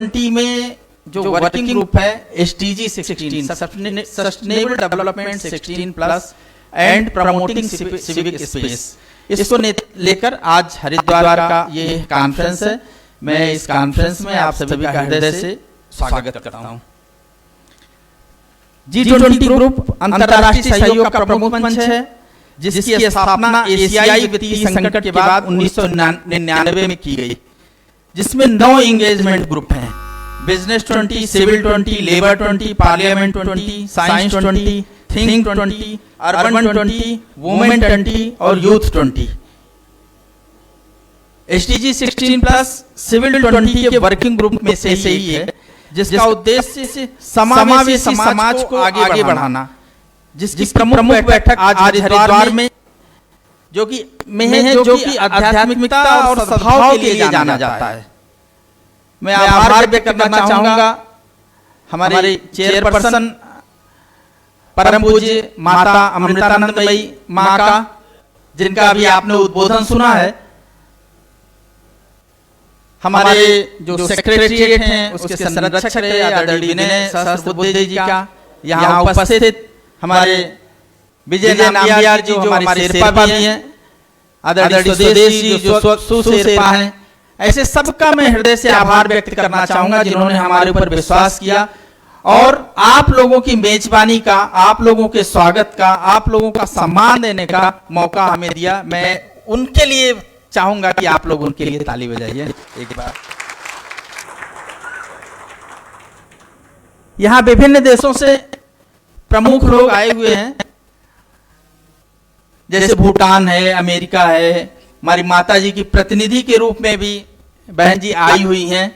20 में जो working group है SDG 16 sustainable development 16 plus and promoting civic space, इसको लेकर आज हरिद्वार का ये कॉन्फ्रेंस है। मैं इस कॉन्फ्रेंस में आप सभी का हृदय से स्वागत करता हूं। G20 ग्रुप अंतर्राष्ट्रीय सहयोग का प्रमुख मंच है, जिसकी स्थापना एशियाई वित्तीय संकट के बाद 1999 में की गई, जिसमें 9 एंगेजमेंट ग्रुप हैं: business 20, civil 20, labour 20, parliament 20, science 20, think 20, urban 20, women 20 और यूथ 20। SDG 16 प्लस सिविल 20 के वर्किंग ग्रुप में से ही है, जिसका उद्देश्य समावेशी समाज को आगे बढ़ाना, जिसकी प्रमुख बैठक आज हरिद्वार में जो कि आध्यात्मिकता और सद्भाव के लिए जाना जाता है। मैं आभार व्यक्त करना चाहूंगा हमारे चेयरपर्सन परम पूज्य माता अमृतानंदमयी माँ का, जिनका अभी आपने उद्बोधन सुना है। हमारे जो सेक्रेटरीएट हैं उसके संरक्षक आदरणीय विनय सहस्त्रबुद्धे जी का, यहाँ उपस्थित हमारे विजय नामबियार जी जो हमारे शेरपा भी हैं, आदरणीय स्वदेश जी जो सुशेरपा हैं। ऐसे सबका मैं हृदय से आभार व्यक्त करना चाहूंगा, जिन्होंने हमारे ऊपर विश्वास किया और आप लोगों की मेजबानी का, आप लोगों के स्वागत का, आप लोगों का सम्मान देने का मौका हमें दिया। मैं उनके लिए चाहूंगा कि आप लोग उनके लिए ताली बजाइए एक बार। यहां विभिन्न देशों से प्रमुख लोग आए हुए हैं, जैसे भूटान है, अमेरिका है। हमारी माता जी की प्रतिनिधि के रूप में भी बहन जी आई हुई हैं।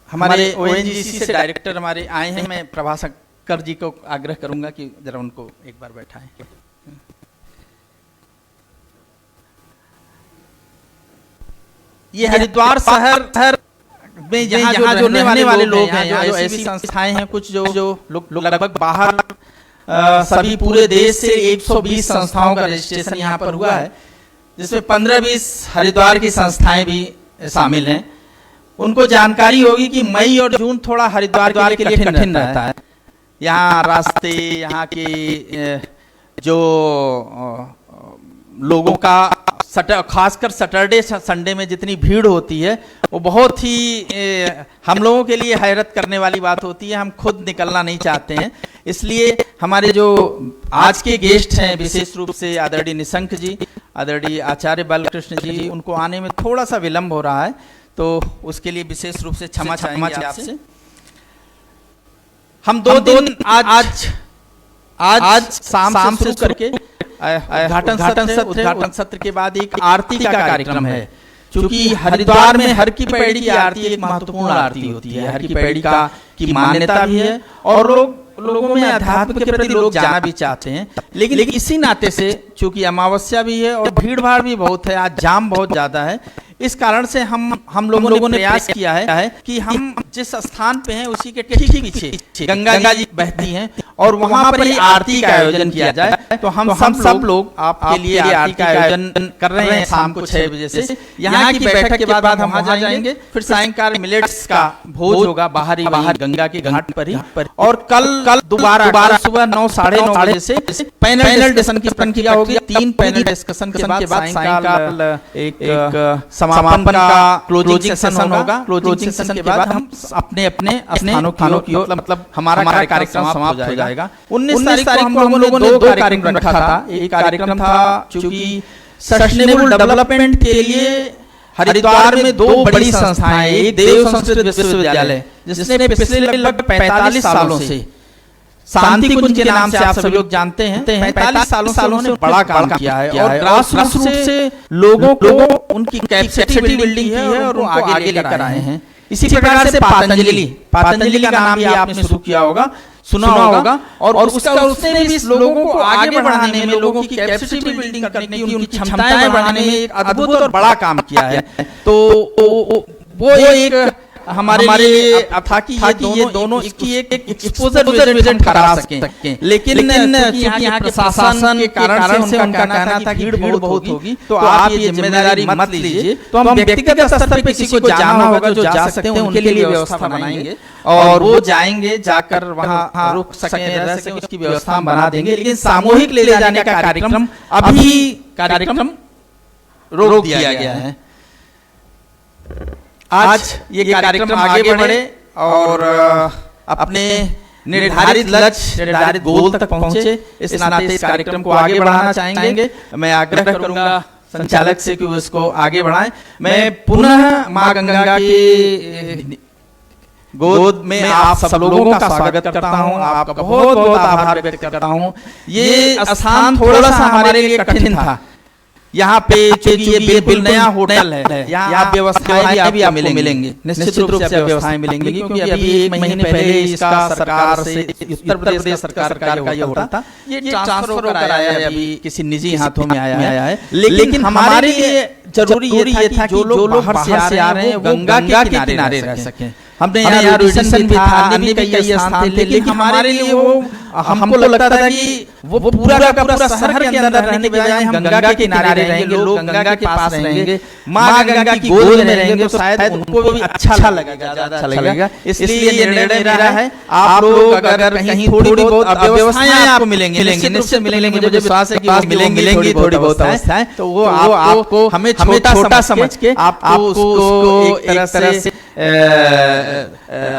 हमारे ONGC से डायरेक्टर हमारे आए हैं। मैं प्रभाकर जी को आग्रह करूंगा कि जरा उनको एक बार बैठाएं। ये हरिद्वार शहर में यहाँ जो रहने वाले लोग हैं, यहाँ जो ऐसी संस्थाएं हैं, कुछ जो लोग लगभग बाहर सभी पूरे देश से 120 संस्थाओं का रजिस्ट्रेशन यहाँ पर हुआ है, जिसमें 15-20 हरिद्वार की संस्थाएं भी शामिल हैं। उनको जानकारी होगी कि मई और जून थोड़ा हरिद्वार के लिए कठिन रहता है। यहाँ रास्ते, यहाँ के जो लोगों का खासकर सैटरडे संडे में जितनी भीड़ होती है, वो बहुत ही हम लोगों के लिए हैरत करने वाली बात होती है। हम खुद निकलना नहीं चाहते हैं, इसलिए हमारे जो आज के गेस्ट हैं, विशेष रूप से आदरणीय निशंक जी, आदरणीय आचार्य बालकृष्ण जी, उनको आने में थोड़ा सा विलंब हो रहा है, तो उसके लिए विशेष रूप से क्षमा चाहेंगे आपसे। हम 2 दिन आज शाम से शुरू करके उद्घाटन सत्र के बाद एक आरती का कार्यक्रम है। चूंकि हरिद्वार में हर की पैड़ी की आरती एक महत्वपूर्ण आरती होती है, हर की पैड़ी की मान्यता भी है और लोगों में अध्यात्म के प्रति लोग जाना भी चाहते हैं। लेकिन इसी नाते से चूंकि अमावस्या भी है और भीड़ भाड़ भी बहुत है, आज जाम बहुत ज्यादा है, इस कारण से हम लोगों ने प्रयास किया है कि हम जिस स्थान पे हैं उसी के ठीक पीछे गंगा जी बहती हैं और वहां पर ही आरती का आयोजन किया जाए। तो हम सब लोग आपके लिए आरती का आयोजन कर रहे हैं शाम को 6 बजे से। यहाँ की बैठक के बाद हम वहां जाएंगे, फिर सायंकाल मिलेट्स का भोज होगा बाहर गंगा के घाट पर ही। और कल दोबारा सुबह 9, साढ़े 9 बजे से पैनल डिस्कशन किया होगी। 3 पैनल डिस्कशन के बाद सायंकाल एक समापन का क्लोजिंग सेशन होगा। क्लोजिंग सेशन के बाद हम अपने स्थानों की ओर, मतलब हमारा कार्यक्रम समाप्त हो जाएगा। 19 तारीख को हम लोगों ने 2 कार्यक्रम रखा था। एक कार्यक्रम था चूंकि सस्टेनेबल डेवलपमेंट के लिए हरिद्वार में 2 बड़ी संस्थाएं, एक देव संस्कृत विश्वविद्यालय जिसने पिछले लगभग 45 सालों से शांति कुंज के नाम से आप सभी लोग जानते हैं, 45 सालों से बड़ा काम किया है और ग्रास रूट से लोगों को उनकी कैपेसिटी बिल्डिंग की है और उनको आगे लेकर आए हैं। इसी प्रकार से पतंजलि का नाम भी आपने शुरू किया होगा, सुना होगा, और उसने भी लोगों को आगे बढ़ाने में, लोगों की कैपेसिटी बिल्डिंग करने की, उनकी क्षमताएं बढ़ाने में एक अद्भुत और बड़ा काम किया है। तो वो एक हमारे लिए अब था कि ये दोनों इसकी एक एक्सपोजर विजन करा सकें, लेकिन यहाँ के प्रशासन के कारण से उनका कहना था कि भीड़ बहुत होगी तो आप ये जिम्मेदारी मत लीजिए। तो हम व्यक्तिगत स्तर पर किसी को जाना होगा जो जा सकते हैं उनके लिए व्यवस्था बनाएंगे और वो जाएंगे, जाकर वहाँ रुक सकें, रह सकें, उसकी व्यवस्था हम बना देंगे। लेकिन सामूहिक ले जाने का कार्यक्रम रोक दिया गया है। आज ये कार्यक्रम आगे बढ़े और अपने निर्धारित लक्ष्य, निर्धारित गोल तक पहुंचे। इस नाते इस कार्यक्रम को आगे बढ़ाना चाहेंगे। मैं आग्रह करूंगा संचालक से कि वो इसको आगे बढ़ाएं। मैं पुनः मां गंगा की गोद में आप सब लोगों का स्वागत करता हूं, आपका बहुत बहुत आभार व्यक्त करता हूं। ये स्थान थोड़ा सा हमारे लिए कठिन था। यहाँ पे चूंकि ये बिल्कुल नया होटल है, यहाँ व्यवस्थाएं भी आपको मिलेंगी, निश्चित रूप से व्यवस्थाएं मिलेंगी, क्योंकि अभी 1 महीने पहले इसका सरकार से, उत्तर प्रदेश सरकार का ये होता था, ये ट्रांसफर होकर आया है, अभी किसी निजी हाथों में आया है। लेकिन हमारे लिए जरूरी ये था कि जो लोग बाहर से आ रहे हैं वो गंगा के किनारे रह सकें। हमने यहाँ एडिशन भी था, अन्य कई स्थान थे, लेकिन हमारे लिए वो हमको लगता था कि वो पूरा का पूरा शहर के अंदर रहने के बजाय हम गंगा के किनारे रहेंगे, लोग गंगा के पास रहेंगे, माँ गंगा की गोद में रहेंगे, तो शायद उनको भी अच्छा लगेगा, ज्यादा अच्छा लगेगा। इसलिए ये निर्णय मेरा है। आप लोग अगर कहीं थोड़ी बहुत व्यवस्थाएं आपको मिलेंगी, निश्चित मिलेंगी, मुझे विश्वास है कि मिलेंगी थोड़ी बहुत व्यवस्थाएं, तो वो आपको हमें छोटा समझ के आपको उसको एक तरह से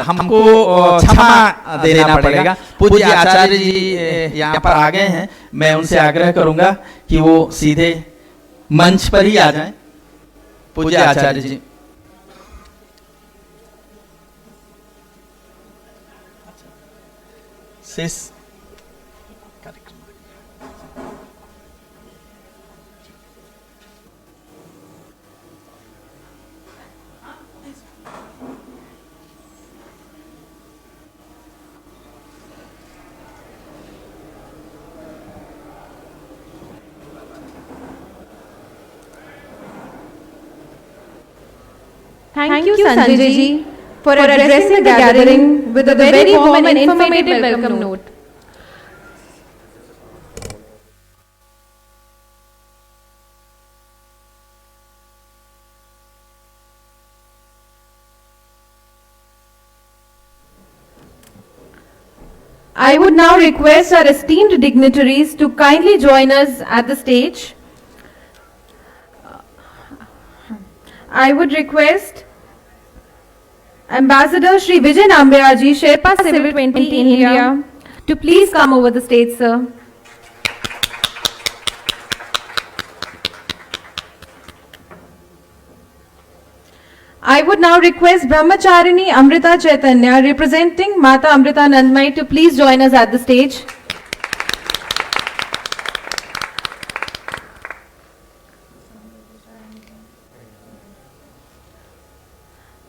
हमको क्षमा देना पड़ेगा। पूज्य आचार्य जी यहाँ पर आ गए हैं, मैं उनसे आग्रह करूंगा कि वो सीधे मंच पर ही आ जाएं। पूज्य आचार्य जी। शेष Thank you, Sanjay ji, for addressing the gathering with a very warm and informative welcome note. I would now request our esteemed dignitaries to kindly join us at the stage. I would request Ambassador Shri Vijay Nambiarji, Sherpa Civic 20 in India, to please come over the stage, sir. I would now request Brahmacharini Amrita Chaitanya, representing Mata Amrita Nandmai, to please join us at the stage.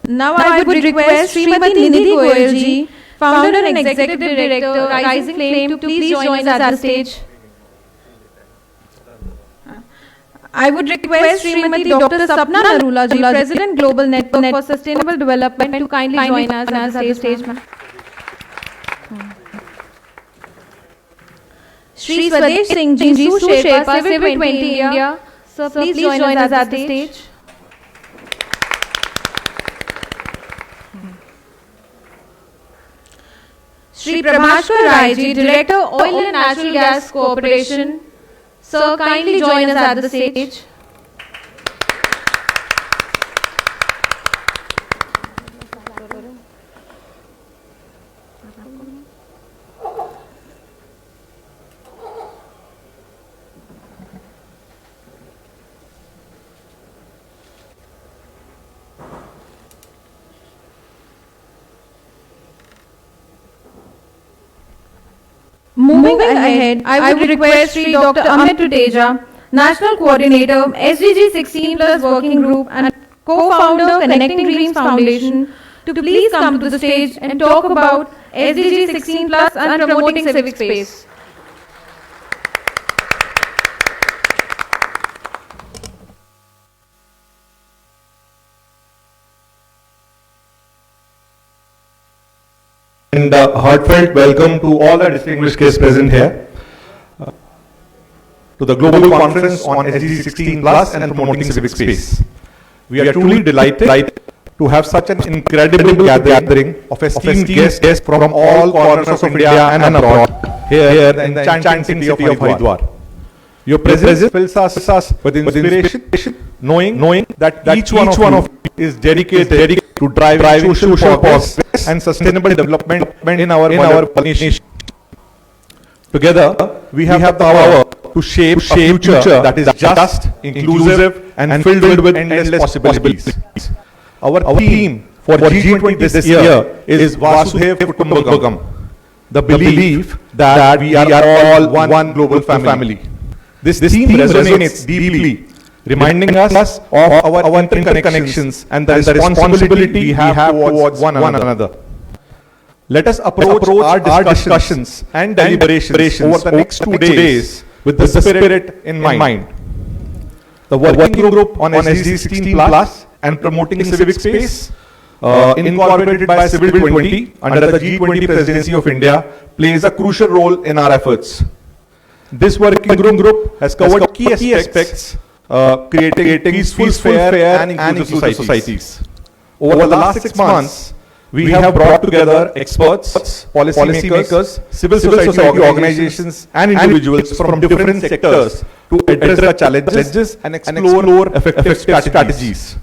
Now I would request Srimati Nidhi Goyal ji, Founder and Executive Director, Rising Flame, to please join us at the stage. I would request Srimati Dr. Sapna Narula ji, President Global Network for Sustainable Development, to kindly join us at the stage. Shri Swadesh Singh ji, Sherpa Civic 20 India, sir, please join us at the stage. Shri Prabhashkar Rai ji, Director, Oil and Natural Gas Corporation, sir, kindly join us at the stage. Moving ahead, I would request Shri Dr. Amit Tuteja, National Coordinator, SDG 16 Plus Working Group and Co-Founder, Connecting Dreams Foundation, to please come to the stage and talk about SDG 16 Plus and promoting civic space. and heartfelt welcome to all the distinguished guests present here to the Global Conference on SDG 16 Plus and Promoting Civic Space. We are truly delighted to have such an incredible gathering of esteemed guests from all corners of India and abroad here in the enchanting city of Haridwar. Your presence fills us with inspiration, knowing that each one of you is dedicated to driving social progress and sustainable development in our nation. Together, we have the power to shape a future that is just, inclusive, and filled with endless possibilities. Our theme for G20 this year is Vasudev Kutumbakam, the belief that we are all one global family. This theme resonates deeply, reminding us of our interconnections and the responsibility we have towards one another. Let us approach our discussions and deliberations over the next 2 days with the spirit in mind. The working group on SDG 16 Plus and Promoting Civic Space, incorporated by Civic 20 under the G20 presidency of India, plays a crucial role in our efforts. This working group has covered key aspects creating peaceful, fair and inclusive societies. Over the last 6 months, we have brought together experts, policymakers, civil society organizations and individuals from different sectors to address the challenges and explore effective strategies.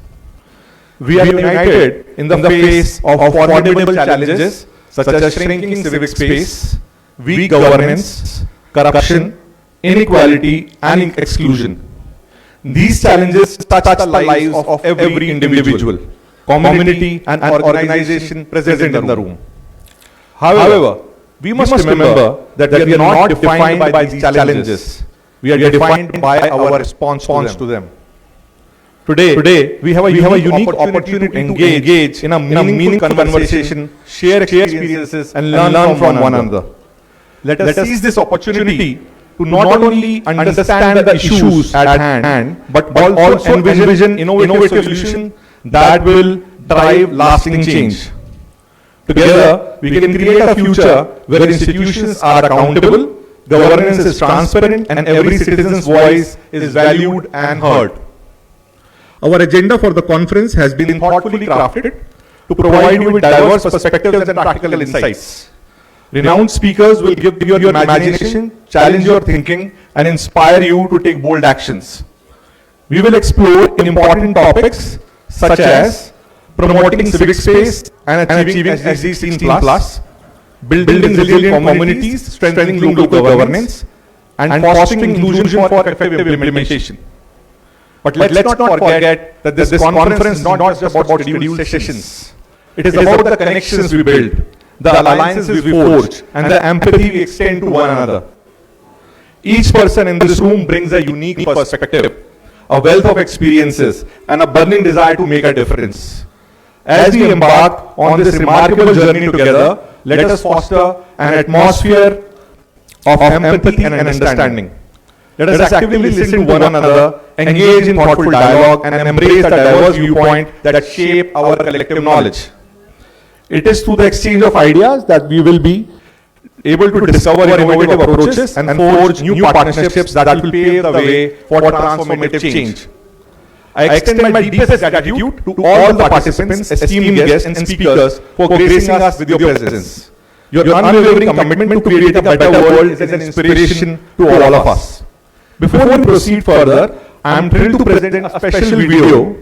We are united in the face of formidable challenges such as shrinking civic space, weak governance, corruption, inequality and exclusion. These challenges touch the lives of every individual, community and organization present in the room. However, we must remember that we are not defined by these challenges. We are defined by our response to them. Today, we have a unique opportunity to engage in a meaningful conversation, share experiences and learn from one another. Let us seize this opportunity to not only understand the issues at hand, but also envision innovative solutions that will drive lasting change. Together, we can create a future where institutions are accountable, governance is transparent, and every citizen's voice is valued and heard. Our agenda for the conference has been thoughtfully crafted to provide you with diverse perspectives and practical insights. Renowned speakers will give you your imagination, challenge your thinking, and inspire you to take bold actions. We will explore important topics such as promoting civic space and achieving SDG 16 plus, building resilient communities, strengthening local governance, and fostering inclusion for effective implementation. But let's not forget that this conference is not just about scheduled sessions. It is about the connections we build, the alliances we forge, and the empathy we extend to one another. Each person in this room brings a unique perspective, a wealth of experiences, and a burning desire to make a difference. As we embark on this remarkable journey together, let us foster an atmosphere of empathy and understanding. Let us actively listen to one another, engage in thoughtful dialogue, and embrace the diverse viewpoints that shape our collective knowledge. It is through the exchange of ideas that we will be able to discover innovative approaches and forge new partnerships that will pave the way for transformative change. I extend my deepest gratitude to all the participants, esteemed guests and speakers for gracing us with your presence. Your unwavering commitment to creating a better world is an inspiration to all of us. Before we proceed further, I am thrilled to present a special video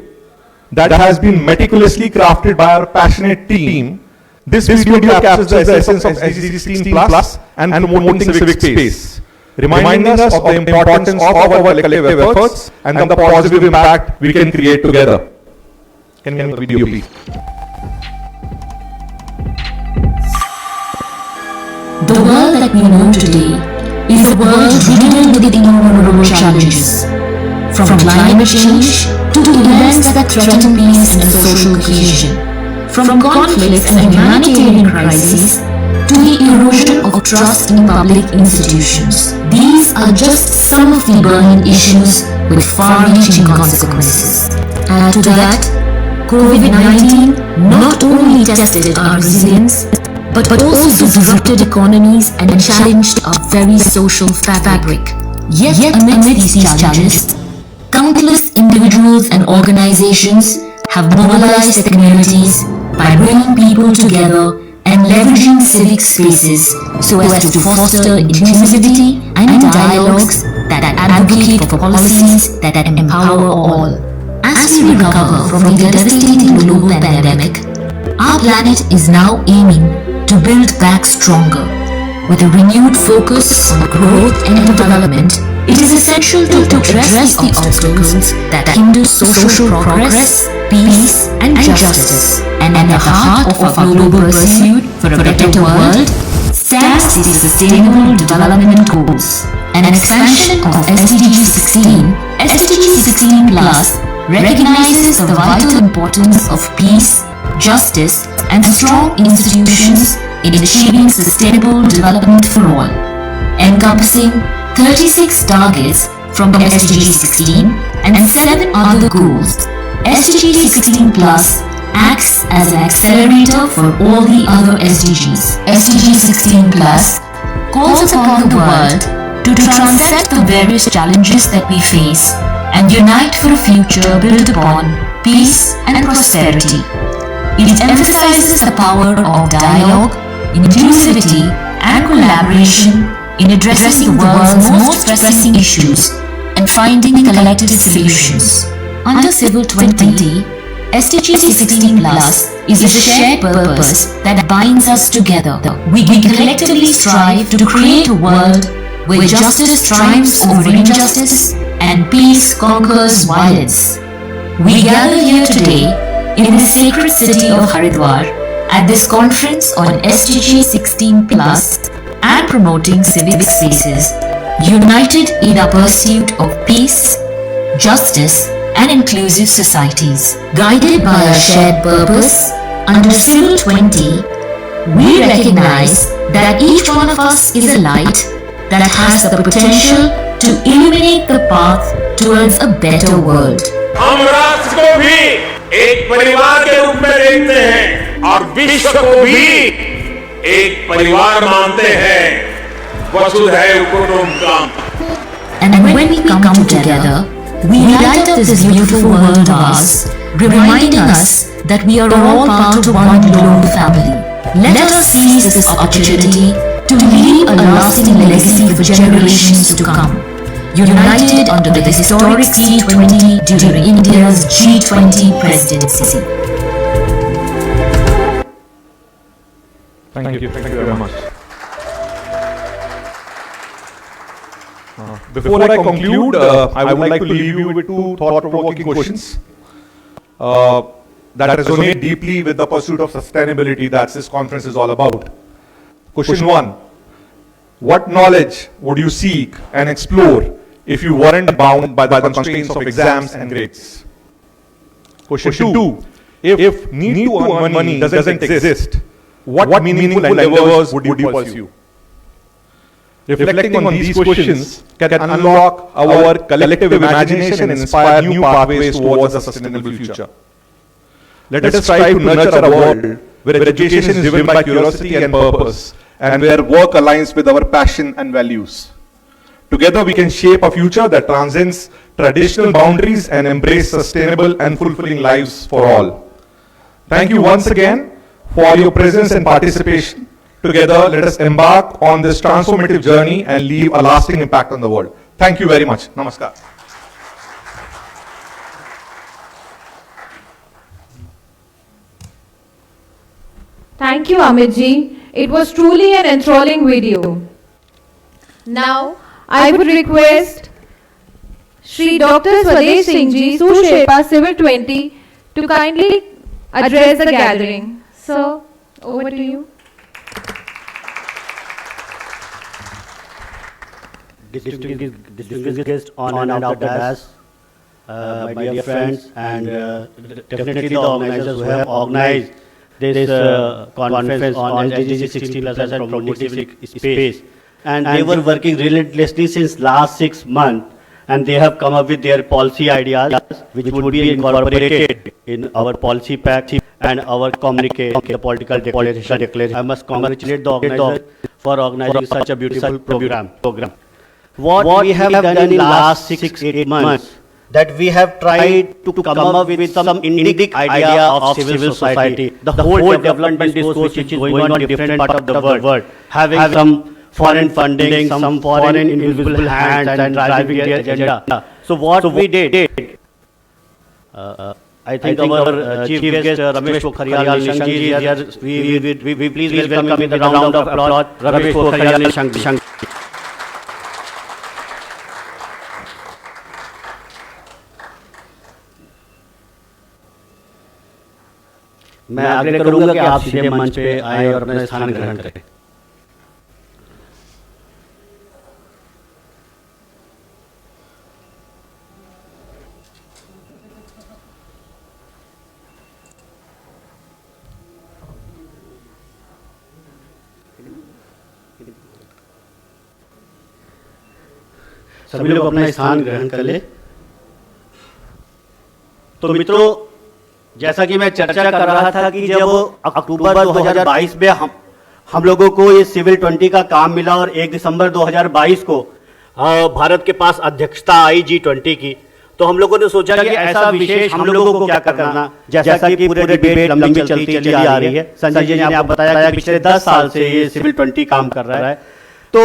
that has been meticulously crafted by our passionate team. This video captures the essence of SDG 16 Plus and promoting civic space, reminding us of the importance of our collective efforts and the positive impact we can create together. Can we have the video, please? The world that we know today is a world riddled with innumerable challenges, from climate change to events that threaten peace and social cohesion, from conflicts and humanitarian crises to the erosion of trust in public institutions. These are just some of the burning issues with far-reaching consequences. Add to that, COVID-19 not only tested our resilience, but also disrupted economies and challenged our very social fabric. Yet amidst these challenges, countless individuals and organizations have mobilized the communities by bringing people together and leveraging civic spaces so as to foster inclusivity and dialogues that advocate for policies that empower all. As we recover from the devastating global pandemic, our planet is now aiming to build back stronger. With a renewed focus on growth and development, it is essential to address the obstacles that hinder social progress, peace, and justice. And at the heart of our global pursuit for a better world stands the Sustainable Development Goals. An expansion of SDG 16, SDG 16 Plus recognizes the vital importance of peace, justice, and strong institutions in achieving sustainable development for all, encompassing 36 targets from SDG 16 and 7 other goals. SDG 16 Plus acts as an accelerator for all the other SDGs. SDG 16 Plus calls upon the world to transcend the various challenges that we face and unite for a future built upon peace and prosperity. It emphasizes the power of dialogue, inclusivity, and collaboration in addressing the world's most pressing issues and finding collective solutions. Under Civil 2020, SDG 16 Plus is a shared purpose that binds us together. We collectively strive to create a world where justice triumphs over injustice and peace conquers violence. We gather here today in the sacred city of Haridwar at this conference on SDG 16 Plus and promoting civic spaces, united in our pursuit of peace, justice, and inclusive societies. Guided by our shared purpose, under Civil 20, we recognize that each one of us is a light that has the potential to illuminate the path towards a better world. हम राष्ट्र को भी एक परिवार के रूप में देखते हैं और विश्व को भी एक परिवार मानते हैं। वसुधैव कुटुंबकम। And when we come together, we light up this beautiful world of ours, reminding us that we are all part of one global family. Let us seize this opportunity to leave a lasting legacy for generations to come, united under the historic G20 during India's G20 presidency. Thank you very much. Before I conclude, I would like to leave you with two thought-provoking questions that resonate deeply with the pursuit of sustainability that this conference is all about. Question 1. What knowledge would you seek and explore if you weren't bound by the constraints of exams and grades? Question 2. If need to earn money doesn't exist, what meaningful endeavors would you pursue? Reflecting on these questions can unlock our collective imagination and inspire new pathways towards a sustainable future. Let us strive to nurture a world where education is driven by curiosity and purpose, and where work aligns with our passion and values. Together we can shape a future that transcends traditional boundaries and embrace sustainable and fulfilling lives for all. Thank you once again for your presence and participation. Together, let us embark on this transformative journey and leave a lasting impact on the world. Thank you very much. Namaskar. Thank you, Amit ji. It was truly an enthralling video. Now, I would request Shri Dr. Swadesh Singh ji, Sushepa Civil 20, to kindly address the gathering. Sir, over to you. Distinguished guests on and out the dash, my dear friends, and definitely the organizers who have organized this conference on SDG 16 Plus and promoting civic space. And they were working relentlessly since last 6 months, and they have come up with their policy ideas which would be incorporated in our policy pack. and our communique, the political declaration. I must congratulate the organizer for organizing such a beautiful program. What we have done in last 6-8 months, that we have tried to come up with some unique idea of civil society. The whole development discourse which is going on in different parts of the world, having some foreign funding, some foreign invisible hands and driving their agenda. So what we did, I think our chief guest Ramesh Pokharial Nishank ji is here. We please welcome him with a round of applause. Ramesh Pokharial Nishank ji. मैं आग्रह करूंगा कि आप सीधे मंच पे आए और अपना स्थान ग्रहण करें। सभी लोग अपना स्थान ग्रहण कर ले। तो मित्रों, जैसा कि मैं चर्चा कर रहा था कि जब अक्टूबर 2022 में हम लोगों को ये सिविल 20 का काम मिला और 1 दिसंबर 2022 को भारत के पास अध्यक्षता आई G20 की, तो हम लोगों ने सोचा कि ऐसा विशेष हम लोगों को क्या करना, जैसा कि पूरे डिबेट लंबी चलती आ रही है। संजय जी ने आपको बताया कि पिछले 10 साल से ये सिविल 20 काम कर रहा है। तो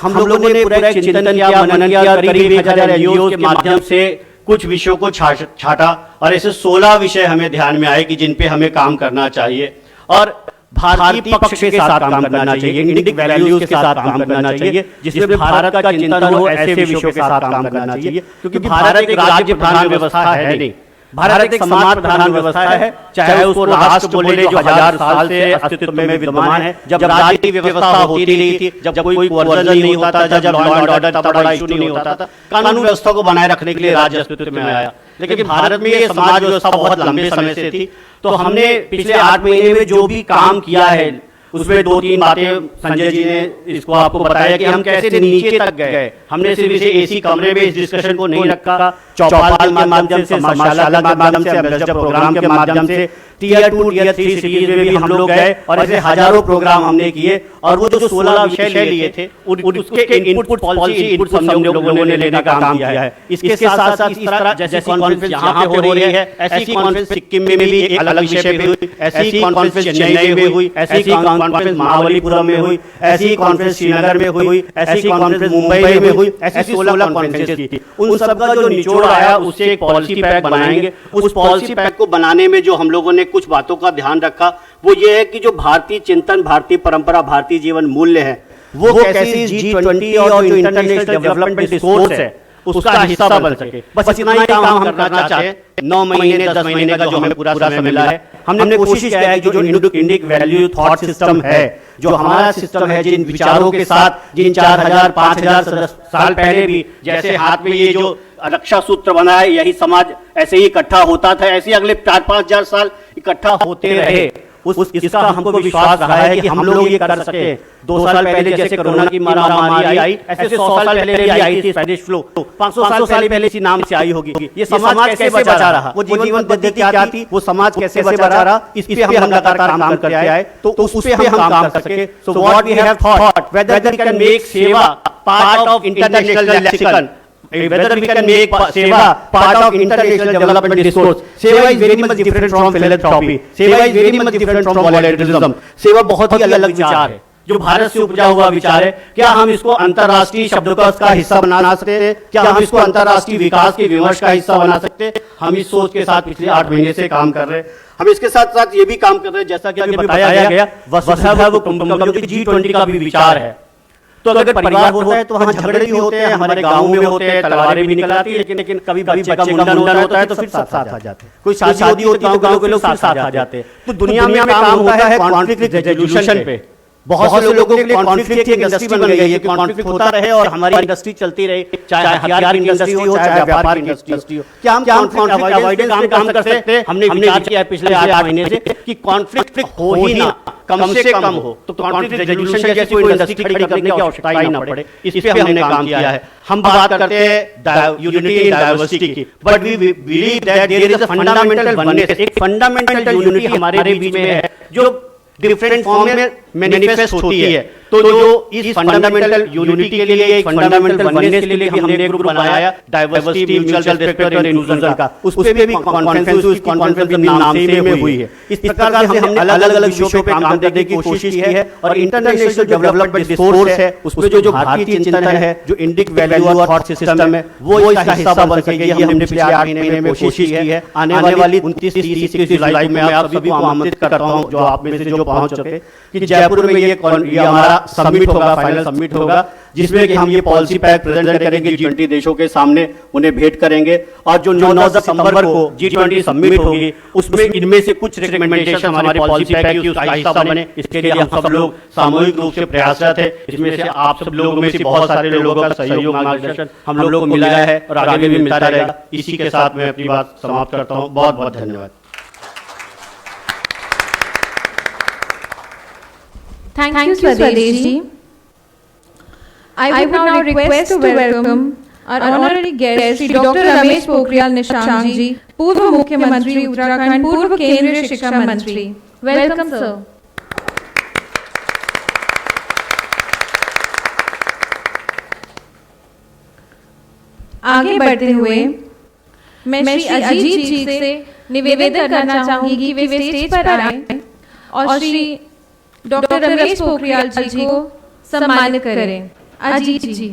हम लोगों ने पूरा चिंतन किया, मनन किया, करीब 1000 NGOs के माध्यम से कुछ विषयों को छाटा और ऐसे 16 विषय हमें ध्यान में आए कि जिन पे हमें काम करना चाहिए और भारतीय पक्ष के साथ काम करना चाहिए, इंडियन वैल्यूज के साथ काम करना चाहिए, जिसमें भारत का चिंतन हो, ऐसे विषयों के साथ काम करना चाहिए। क्योंकि भारत एक राज्य प्रधान व्यवस्था है नहीं, भारत एक समाज प्रधान व्यवस्था है। चाहे उसको राष्ट्र बोले जो 1000 साल से अस्तित्व में विद्यमान है। जब राज्य की व्यवस्था होती नहीं थी, जब कोई कोर्जन नहीं होता था, जब लॉ एंड ऑर्डर का बड़ा इशू नहीं होता था, कानून व्यवस्था को बनाए रखने के लिए राज्य अस्तित्व में आया। लेकिन भारत में ये समाज व्यवस्था बहुत लंबे समय से थी। तो हमने पिछले 8 महीने में जो भी काम किया है, उसमें 2-3 बातें संजय जी ने इसको आपको बताया कि हम कैसे नीचे तक गए। हमने सिर्फ इसे एसी कमरे में इस डिस्कशन को नहीं रखा, चौपाल के माध्यम से, समाजशाला के माध्यम से, एम्बेसडर प्रोग्राम के माध्यम से, टियर 2 टियर 3 सिटीज में भी हम लोग गए और ऐसे हजारों प्रोग्राम हमने किए। और वो जो 16 विषय लिए थे, उसके इनपुट पॉलिसी इनपुट हम लोगों ने लेने का काम किया है। इसके साथ साथ इस तरह जैसी कॉन्फ्रेंस यहाँ पे हो रही है, ऐसी कॉन्फ्रेंस सिक्किम में भी एक अलग विषय पे हुई, ऐसी कॉन्फ्रेंस चेन्नई में हुई, ऐसी कॉन्फ्रेंस महाबलीपुरम में हुई, ऐसी कॉन्फ्रेंस श्रीनगर में हुई, ऐसी कॉन्फ्रेंस मुंबई में हुई, ऐसी 16 कॉन्फ्रेंसेस की। उन सबका जो निचोड़ आया उससे एक पॉलिसी पैक बनाएंगे। उस पॉलिसी पैक को बनाने में जो हम लोगों ने कुछ बातों का ध्यान रखा वो ये है कि जो भारतीय चिंतन, भारतीय परंपरा, भारतीय जीवन मूल्य है, वो कैसे G20 और जो इंटरनेशनल डेवलपमेंट डिस्कोर्स है उसका हिस्सा बन सके। बस इतना ही काम हम करना चाहे। 9 महीने 10 महीने का जो हमें पूरा समय मिला है, हमने कोशिश किया है कि जो इंडिक वैल्यू थॉट सिस्टम है, जो हमारा सिस्टम है, जिन विचारों के साथ, जिन 4000 5000 साल पहले भी जैसे हाथ में ये जो रक्षा सूत्र बना है, यही समाज ऐसे ही इकट्ठा होता था, ऐसे ही अगले 4-5 हजार साल इकट्ठा होते रहे। इसका हमको विश्वास रहा है कि हम लोग ये कर सकते हैं। 2 साल पहले जैसे कोरोना की महामारी आई, ऐसे 100 साल पहले भी आई थी स्पेनिश फ्लू, 500 साल पहले इसी नाम से आई होगी। ये समाज कैसे बचा रहा, वो जीवन पद्धति क्या थी, वो समाज कैसे बचा रहा, इस पे हम लगातार काम करते आए, तो उस पे हम काम कर सके। So what we have thought, whether we can make seva part of international lexicon, whether we can make seva part of international development discourse. Seva is very much different from philanthropy. Seva is very much different from volunteerism. सेवा बहुत ही अलग विचार है, जो भारत से उपजा हुआ विचार है। क्या हम इसको अंतर्राष्ट्रीय शब्दकोश का हिस्सा बना सकते हैं? क्या हम इसको अंतर्राष्ट्रीय विकास के विमर्श का हिस्सा बना सकते हैं? हम इस सोच के साथ पिछले 8 महीने से काम कर रहे हैं। हम इसके साथ साथ ये भी काम कर रहे हैं, जैसा कि अभी बताया गया, वसुधैव कुटुंबकम, जो कि G20 का भी विचार है। तो अगर परिवार होता है तो वहाँ झगड़े भी होते हैं, हमारे गाँव में होते हैं, तलवारें भी निकल आती है, लेकिन कभी बच्चे का मुंडन होता है तो फिर साथ आ जाते हैं। कोई शादी होती है तो गाँव के लोग साथ आ जाते हैं। तो दुनिया में काम होता है कॉन्फ्लिक्ट रेजोल्यूशन पे, बहुत से लोगों के लिए कॉन्फ्लिक्ट की इंडस्ट्री बन गई है कि कॉन्फ्लिक्ट होता रहे और हमारी इंडस्ट्री चलती रहे, चाहे हथियार की इंडस्ट्री हो, चाहे व्यापार की इंडस्ट्री हो। क्या हम कॉन्फ्लिक्ट अवॉइडेंस पे काम कर सकते हैं? हमने विचार किया पिछले 8 महीने से कि कॉन्फ्लिक्ट हो ही ना, कम से कम हो, तो कॉन्फ्लिक्ट रेजोल्यूशन जैसी कोई इंडस्ट्री खड़ी करने की आवश्यकता ही ना पड़े। इस पे हमने काम किया है। हम बात करते हैं यूनिटी इन डाइवर्सिटी की, but we believe that there is a fundamental oneness, एक फंडामेंटल यूनिटी हमारे बीच में है जो डिफरेंट फॉर्म में मैनिफेस्ट होती है। तो जो इस फंडामेंटल यूनिटी के लिए, एक फंडामेंटल वननेस के लिए हमने एक ग्रुप बनाया, डाइवर्सिटी, म्यूचुअल रेस्पेक्ट और इंक्लूजन का। उस पे भी कॉन्फ्रेंस हुई, कॉन्फ्रेंस नाम से में हुई है। इस प्रकार से हमने अलग-अलग विषयों पे काम करने की कोशिश की है और इंटरनेशनल डेवलपमेंट डिस्कोर्स है, उसमें जो भारतीय चिंतन है, जो इंडिक वैल्यू और थॉट सिस्टम है, वो इसका हिस्सा बन सके, ये हमने पिछले 8 महीने में कोशिश की है। आने वाली 29-30 जुलाई में आप सभी को आमंत्रित करता हूं, जो आप में से जो पहुंच सके, कि जयपुर में ये हमारा सबमिट होगा, फाइनल सबमिट होगा, जिसमें कि हम ये पॉलिसी पैक प्रेजेंट करेंगे G20 देशों के सामने, उन्हें भेंट करेंगे। और जो 9 सितंबर को G20 सबमिट होगी, उसमें इनमें से कुछ रिकमेंडेशन हमारे पॉलिसी पैक की उसका हिस्सा बने। इसके लिए हम सब लोग सामूहिक रूप से प्रयासरत है। इसमें से आप सब लोगों में से बहुत सारे लोगों का सहयोग, मार्गदर्शन हम लोग को मिला है और आगे भी मिलता रहेगा। इसी के साथ मैं अपनी बात समाप्त करता हूँ। बहुत बहुत धन्यवाद। Thank you, Swadesh ji. I would now request to welcome our honorary guest, Shri Dr. Ramesh Pokhriyal Nishank ji, पूर्व मुख्यमंत्री उत्तराखंड, पूर्व केंद्रीय शिक्षा मंत्री। Welcome, sir. आगे बढ़ते हुए मैं श्री अजीत जी से निवेदन करना चाहूंगी कि वे स्टेज पर आए और श्री डॉक्टर रमेश पोखरियाल जी को सम्मानित करें। अजीत जी।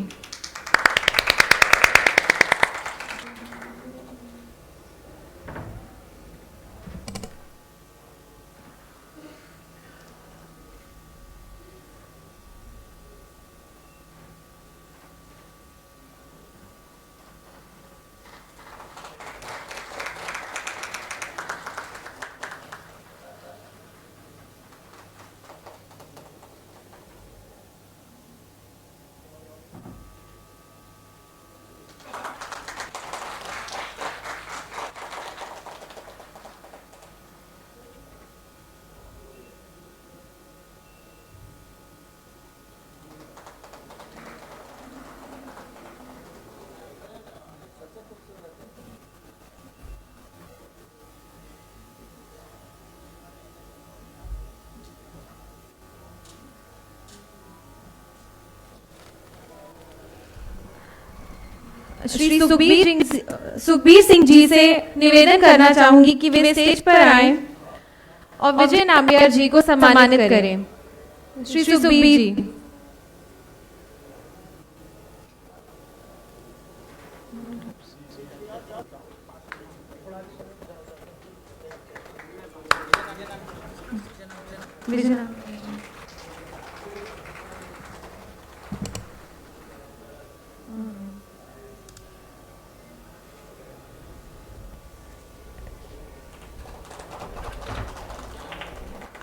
श्री सुखबीर सिंह जी से निवेदन करना चाहूंगी कि वे स्टेज पर आए और विजय नाम्बियार जी को सम्मानित करें। Shri Sukhbir ji.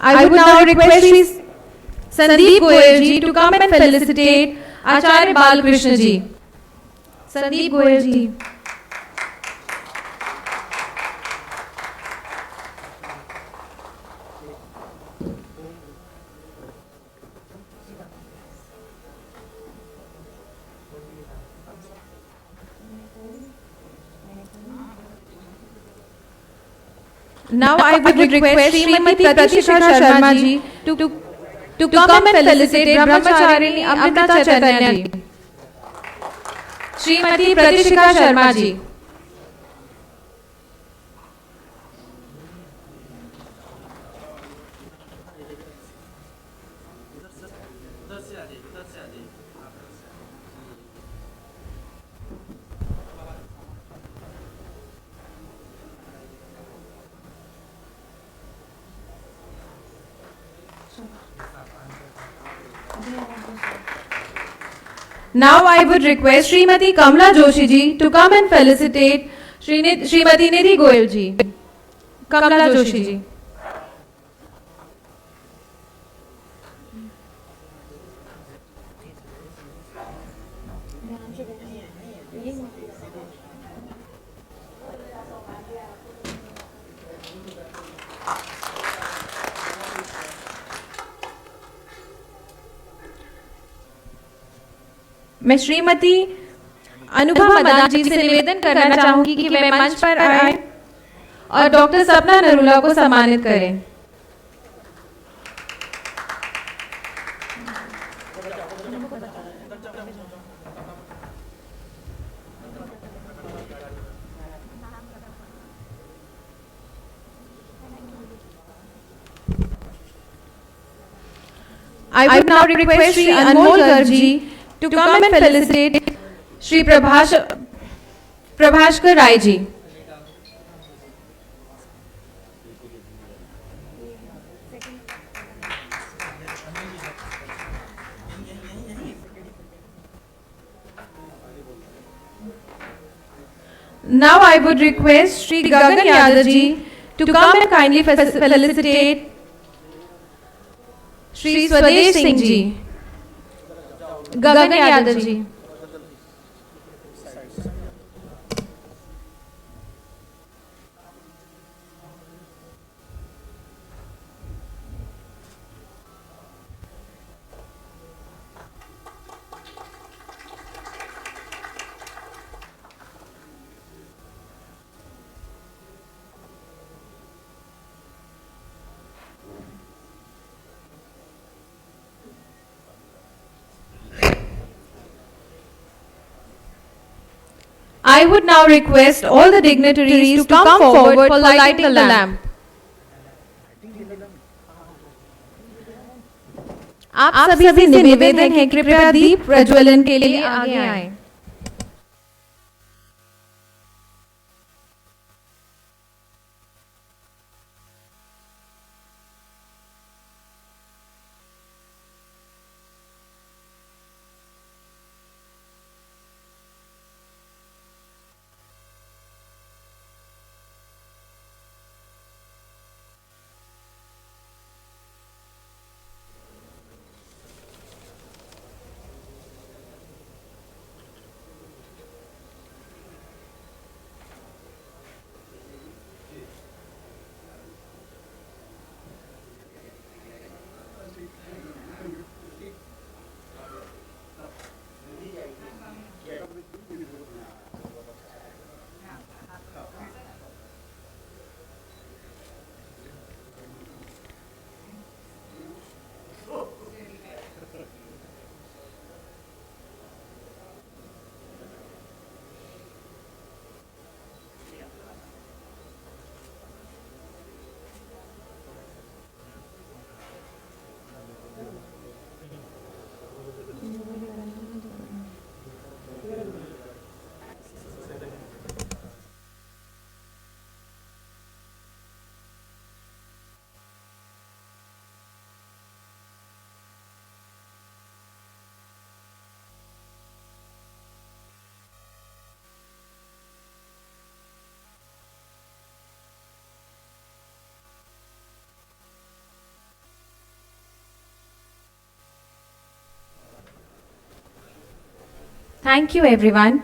I would now request Shri Sandeep Goyal ji to come and felicitate Acharya Balkrishna ji. Sandeep Goyal ji. Now I would request Srimati Pratisha Sharma ji to come and felicitate Brahmacharini Amrita Chaitanya ji. Srimati Pratisha Sharma ji. Now I would request Srimati Kamla Joshi ji to come and felicitate Srimati Nidhi Goyal ji. Kamla Joshi ji. मैं श्रीमती अनुभा मदान जी से निवेदन करना चाहूंगी कि वे मंच पर आए और डॉक्टर सपना नरूला को सम्मानित करें। I would now request Shri Anmol Garg to come and felicitate Shri Prabhashkar Rai ji. Now I would request Shri Gagan Yadav ji to come and kindly felicitate Shri Swadesh Singh ji. Gagan Yadav ji. I would now request all the dignitaries to come forward for lighting the lamp. आप सभी से निवेदन है कि कृपया दीप प्रज्वलन के लिए आगे आएं। Thank you, everyone.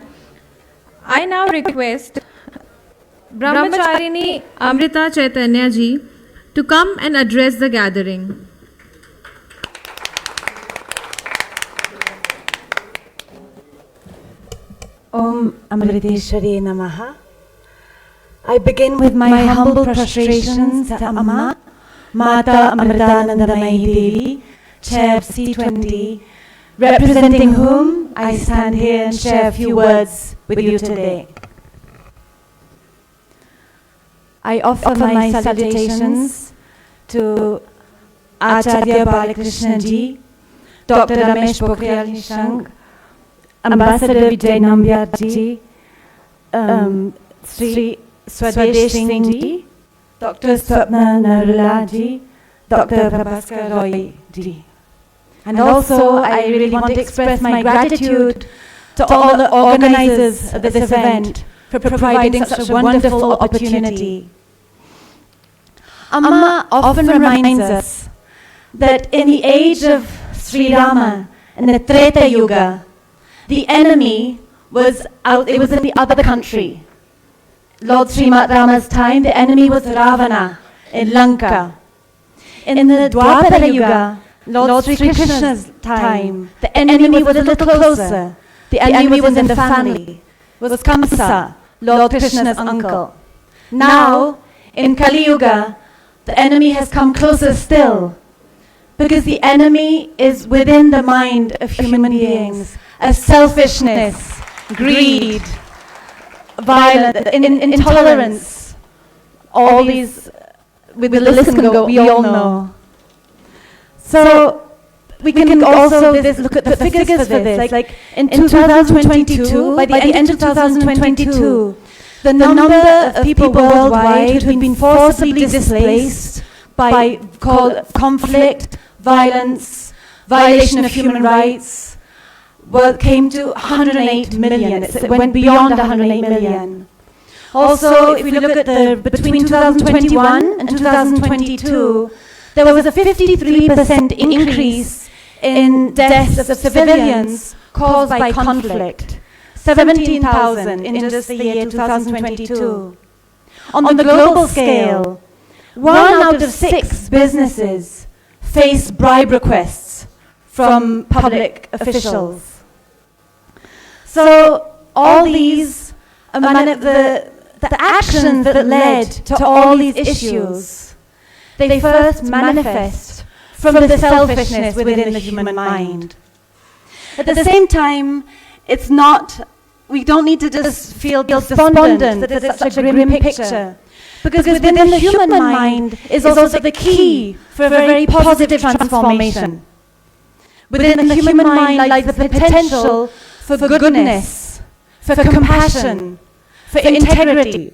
I now request Brahmacharini Amrita Chaitanya ji to come and address the gathering. Om Amriteshwari Namaha. I begin with my humble prostrations to Amma, Mata Amritanandamayi Devi, Chair of C20, representing whom I stand here and share a few words with you today. I offer my salutations to Acharya Balakrishna ji, Dr. Ramesh Pokhriyal Nishank, Ambassador Vijay Nambiar ji, Sri Swadesh Singh ji, Dr. Swapna Narula ji, Dr. Prabhaskar Roy ji. And also, I really want to express my gratitude to all the organizers of this event for providing such a wonderful opportunity. Amma often reminds us that in the age of Sri Rama, in the Treta Yuga, the enemy was out, it was in the other country. Lord Srimad Rama's time, the enemy was Ravana in Lanka. In the Dwapara Yuga, Lord Sri Krishna's time, the enemy was a little closer, the enemy was in the family, was Kamsa, Lord Krishna's uncle. Now, in Kali Yuga, the enemy has come closer still, because the enemy is within the mind of human beings, as selfishness, greed, violence, intolerance, all these, with the list can go, we all know. So we can also look at the figures for this. Like in 2022, by the end of 2022, the number of people worldwide who have been forcibly displaced by conflict, violence, violation of human rights, came to 108 million. It went beyond 108 million. Also, if we look at between 2021 and 2022, there was a 53% increase in deaths of civilians caused by conflict. 17,000 in just the year 2022. On the global scale, 1 out of 6 businesses face bribe requests from public officials. So all these, the actions that led to all these issues, they first manifest from the selfishness within the human mind. At the same time, we don't need to just feel despondent that it's such a grim picture. Because within the human mind is also the key for a very positive transformation. Within the human mind lies the potential for goodness, for compassion, for integrity.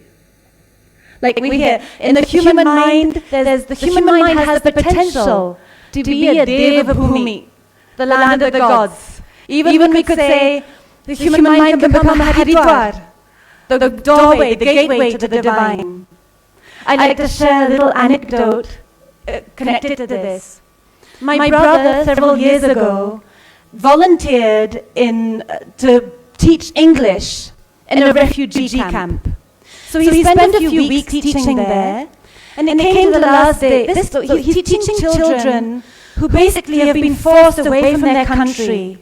Like we hear, in the human mind, the human mind has the potential to be a Deva Bhumi, the land of the gods. Even we could say, the human mind can become a Haridwar, the doorway, the gateway to the divine. I'd like to share a little anecdote connected to this. My brother, several years ago, volunteered to teach English in a refugee camp. So he spent a few weeks teaching there, and it came to the last day. He's teaching children who basically have been forced away from their country,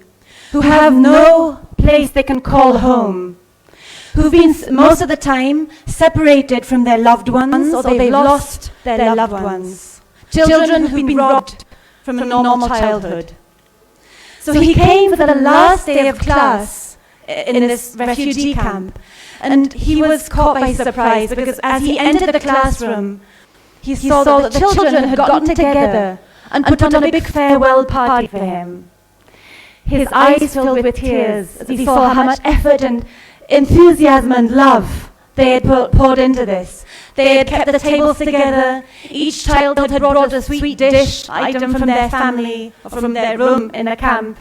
who have no place they can call home, who've been most of the time separated from their loved ones, or they've lost their loved ones. Children who've been robbed from a normal childhood. So he came for the last day of class in this refugee camp, and he was caught by surprise because as he entered the classroom, he saw that the children had gotten together and put on a big farewell party for him. His eyes filled with tears as he saw how much effort and enthusiasm and love they had poured into this. They had kept the tables together. Each child had brought a sweet dish item from their family or from their room in a camp.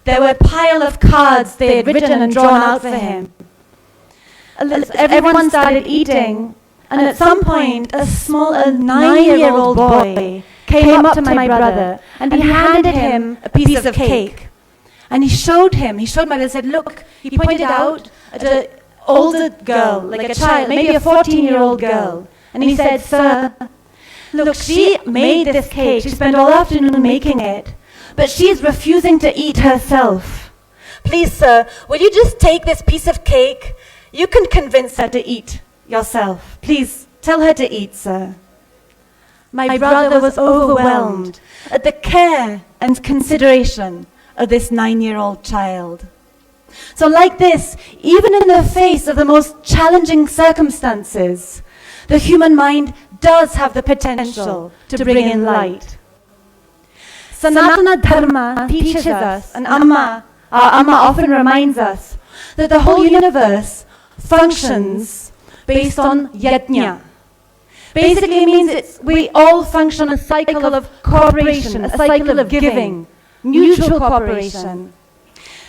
There were a pile of cards they had written and drawn out for him. Everyone started eating, and at some point, a 9-year-old boy came up to my brother, and he handed him a piece of cake. And he showed my brother, said, look, he pointed out at an older girl, like a child, maybe a 14-year-old girl. And he said, sir, look, she made this cake. She spent all afternoon making it, but she's refusing to eat herself. Please, sir, will you just take this piece of cake? You can convince her to eat yourself. Please, tell her to eat, sir. My brother was overwhelmed at the care and consideration of this 9-year-old child. So like this, even in the face of the most challenging circumstances, the human mind does have the potential to bring in light. Sanatana Dharma teaches us, and our Amma often reminds us, that the whole universe functions based on yajna. Basically it means we all function on a cycle of cooperation, a cycle of giving, mutual cooperation.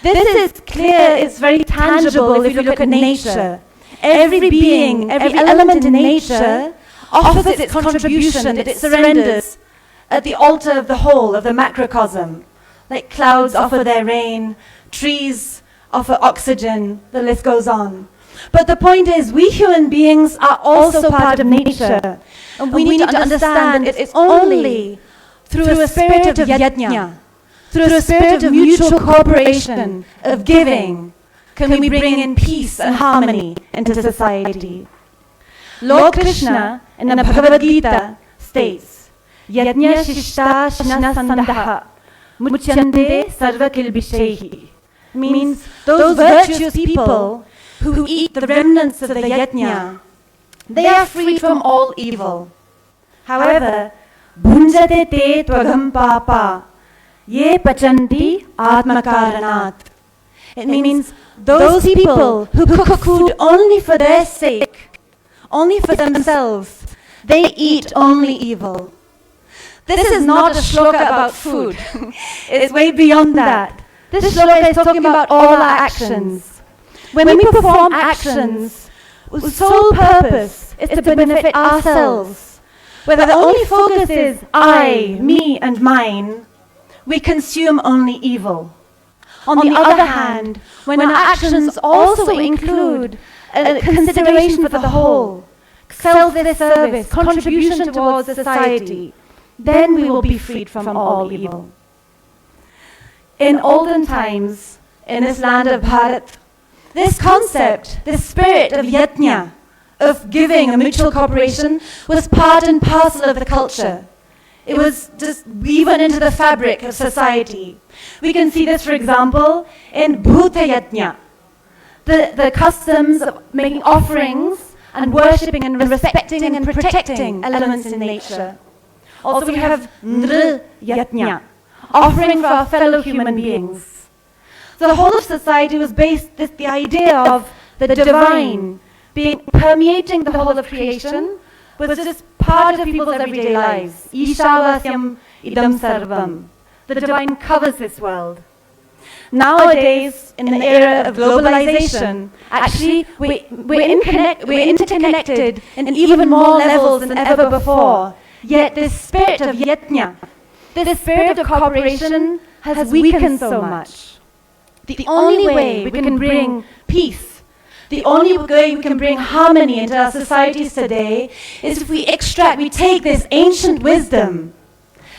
This is clear, it's very tangible if you look at nature. Every being, every element in nature offers its contribution, it surrenders at the altar of the whole, of the macrocosm. Like clouds offer their rain, trees offer oxygen, the list goes on. But the point is, we human beings are also part of nature. And we need to understand that it's only through a spirit of yajna, through a spirit of mutual cooperation, of giving, can we bring in peace and harmony into society. Lord Krishna in the Bhagavad Gita states, Yajna Shishta Shna Sandaha Muchyante Sarva Kilbishehi, means those virtuous people who eat the remnants of the yajna, they are free from all evil. However, Bhunjate te tvagam papa, ye pachanti atmakaranat. It means those people who cook food only for their sake, only for themselves, they eat only evil. This is not a shloka about food. It's way beyond that. This shloka is talking about all our actions. When we perform actions whose sole purpose is to benefit ourselves, where the only focus is I, me, and mine, we consume only evil. On the other hand, when our actions also include a consideration for the whole, selfless service, contribution towards society, then we will be freed from all evil. In olden times, in this land of Bharat, this concept, this spirit of yajna, of giving and mutual cooperation, was part and parcel of the culture. It was just woven into the fabric of society. We can see this, for example, in Bhuta Yajna, the customs of making offerings and worshipping and respecting and protecting elements in nature. Also we have Nr Yajna, offering for our fellow human beings. So the whole of society was based on the idea of the divine being permeating the whole of creation, was just part of people's everyday lives. Ishavasyam idam sarvam. The divine covers this world. Nowadays, in the era of globalization, actually we're interconnected in even more levels than ever before. Yet this spirit of yajna, this spirit of cooperation has weakened so much. The only way we can bring peace, the only way we can bring harmony into our societies today is if we take this ancient wisdom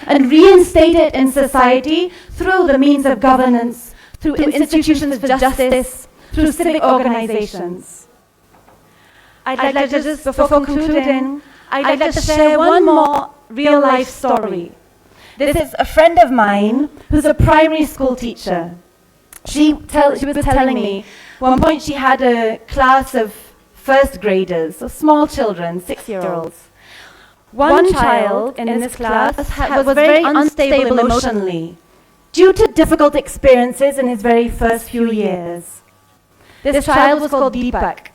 and reinstate it in society through the means of governance, through institutions of justice, through civic organizations. I'd like to just, before concluding, I'd like to share one more real-life story. This is a friend of mine who's a primary school teacher. She was telling me, one point she had a class of first graders, so small children, 6-year-olds. One child in this class was very unstable emotionally due to difficult experiences in his very first few years. This child was called Deepak.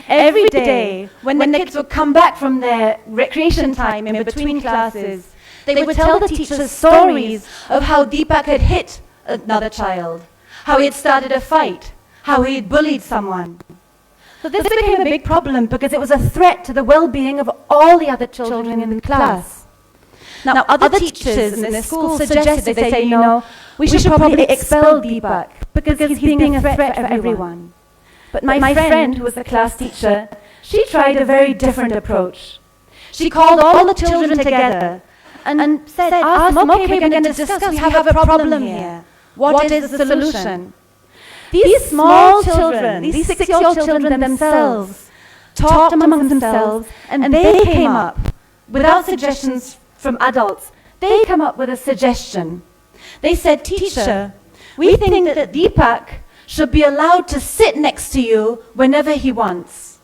Every day, when the kids would come back from their recreation time in between classes, they would tell the teachers stories of how Deepak had hit another child, how he had started a fight, how he had bullied someone. So this became a big problem because it was a threat to the well-being of all the other children in the class. Now other teachers in this school suggested, they say, we should probably expel Deepak because he's being a threat for everyone. But my friend, who was the class teacher, she tried a very different approach. She called all the children together and said, ask them, okay, we're going to discuss, we have a problem here. What is the solution? These small children, these 6-year-old children themselves, talked among themselves, and they came up, without suggestions from adults, they come up with a suggestion. They said, teacher, we think that Deepak should be allowed to sit next to you whenever he wants.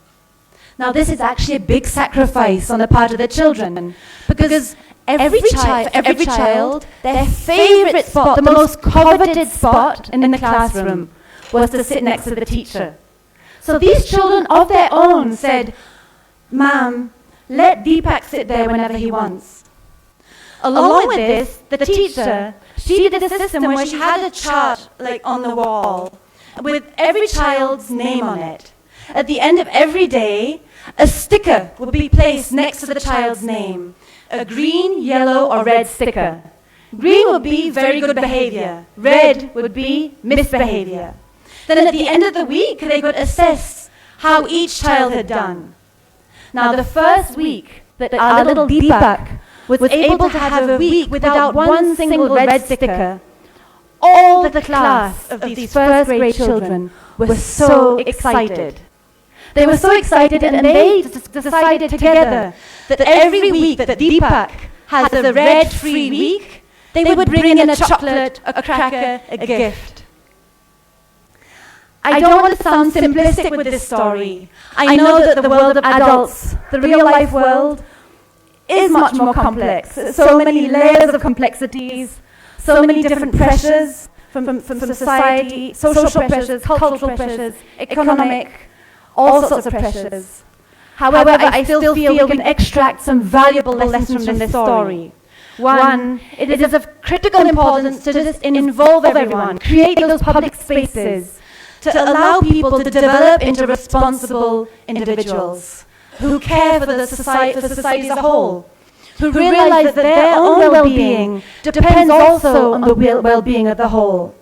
Now this is actually a big sacrifice on the part of the children, because every child, their favorite spot, the most coveted spot in the classroom, was to sit next to the teacher. So these children of their own said, Ma'am, let Deepak sit there whenever he wants. Along with this, the teacher, she did a system where she had a chart on the wall with every child's name on it. At the end of every day, a sticker would be placed next to the child's name. A green, yellow, or red sticker. Green would be very good behavior. Red would be misbehavior. Then at the end of the week, they could assess how each child had done. Now the first week that our little Deepak was able to have a week without one single red sticker, all the class of these first grade children were so excited. They were so excited, and they decided together that every week that Deepak has a red-free week, they would bring in a chocolate, a cracker, a gift. I don't want to sound simplistic with this story. I know that the world of adults, the real-life world, is much more complex. So many layers of complexities, so many different pressures from society, social pressures, cultural pressures, economic, all sorts of pressures. However, I still feel we can extract some valuable lessons from this story. One, it is of critical importance to just involve everyone, create those public spaces to allow people to develop into responsible individuals who care for the society as a whole, who realize that their own well-being depends also on the well-being of the whole.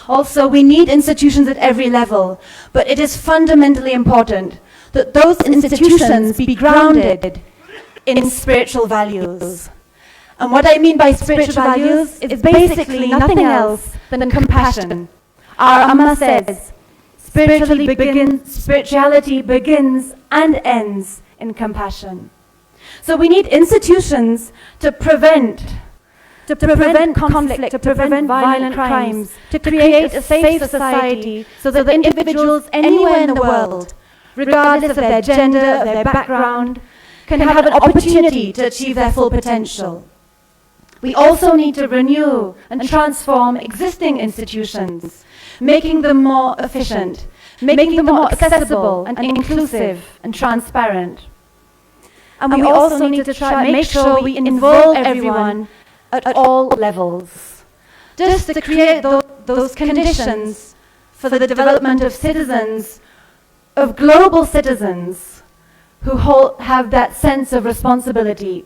Also, we need institutions at every level, but it is fundamentally important that those institutions be grounded in spiritual values. And what I mean by spiritual values is basically nothing else than compassion. Our Amma says, spirituality begins and ends in compassion. So we need institutions to prevent conflict, to prevent violent crimes, to create a safe society so that individuals anywhere in the world, regardless of their gender, of their background, can have an opportunity to achieve their full potential. We also need to renew and transform existing institutions, making them more efficient, making them more accessible and inclusive and transparent. And we also need to make sure we involve everyone at all levels, just to create those conditions for the development of citizens, of global citizens, who have that sense of responsibility.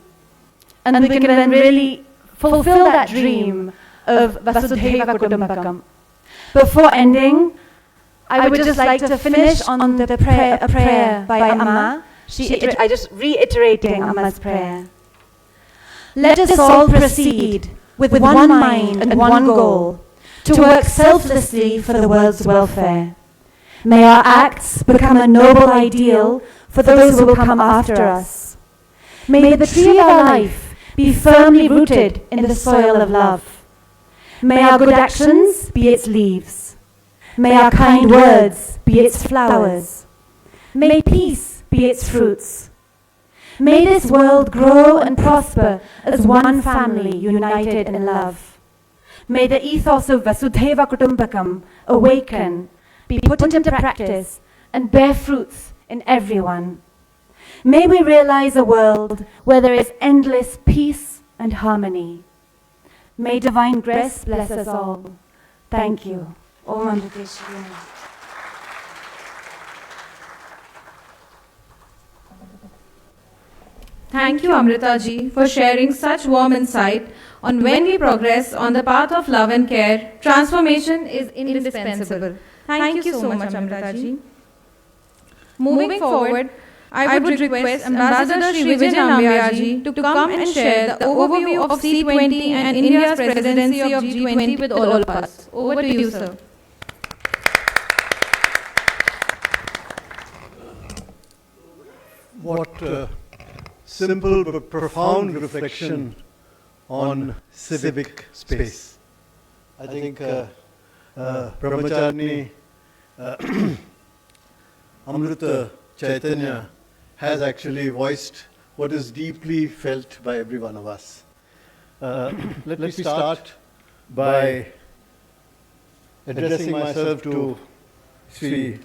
And we can then really fulfill that dream of Vasudhaiva Kutumbakam. Before ending, I would just like to finish on a prayer by Amma. I just reiterating Amma's prayer. Let us all proceed with one mind and one goal, to work selflessly for the world's welfare. May our acts become a noble ideal for those who will come after us. May the tree of our life be firmly rooted in the soil of love. May our good actions be its leaves. May our kind words be its flowers. May peace be its fruits. May this world grow and prosper as one family united in love. May the ethos of Vasudhaiva Kutumbakam awaken, be put into practice, and bear fruits in everyone. May we realize a world where there is endless peace and harmony. May divine grace bless us all. Thank you. Om Amrita Shri Namaha. Thank you, Amrita ji, for sharing such warm insight on when we progress on the path of love and care, transformation is indispensable. Thank you so much, Amrita ji. Moving forward, I would request Ambassador Shri Vijay Nambiar ji to come and share the overview of C20 and India's presidency of G20 with all of us. Over to you, sir. What simple but profound reflection on civic space. I think Brahmacharni Amrita Chaitanya has actually voiced what is deeply felt by every one of us. Let me start by addressing myself to Sri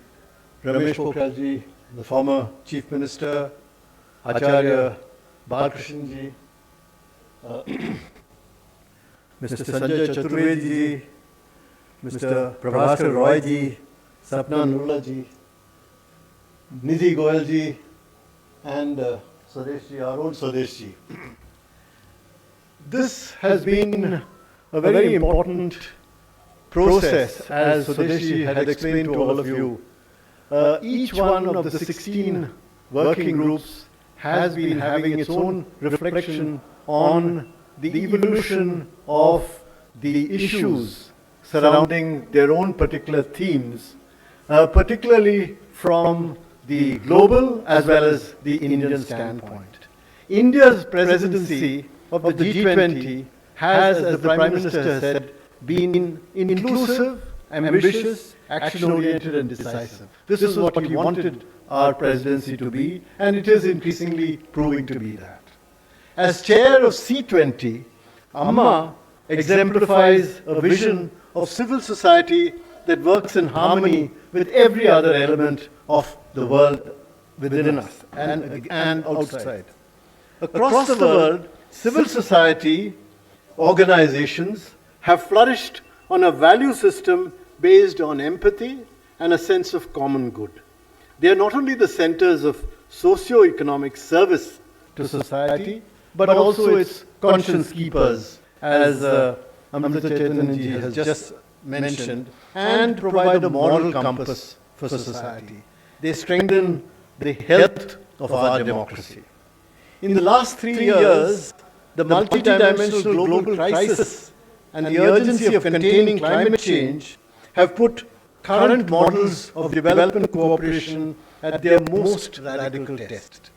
Ramesh Pokhriyal, the former Chief Minister, Acharya Balkrishan ji, Mr. Sanjay Chaturvedi ji, Mr. Prabhaskar Roy ji, Sapna Nurla ji, Nidhi Goyal ji, and Swadesh ji, our own Swadesh ji. This has been a very important process, as Swadesh ji had explained to all of you. Each one of the 16 working groups has been having its own reflection on the evolution of the issues surrounding their own particular themes, particularly from the global as well as the Indian standpoint. India's presidency of the G20 has, as the Prime Minister said, been inclusive, ambitious, action-oriented and decisive. This is what he wanted our presidency to be, and it is increasingly proving to be that. As chair of C20, Amma exemplifies a vision of civil society that works in harmony with every other element of the world within us and outside. Across the world, civil society organizations have flourished on a value system based on empathy and a sense of common good. They are not only the centers of socio-economic service to society, but also its conscience keepers, as Amrita Chaitanya has just mentioned, and provide a moral compass for society. They strengthen the health of our democracy. In the last 3 years, the multidimensional global crisis and the urgency of containing climate change have put current models of development cooperation at their most radical test.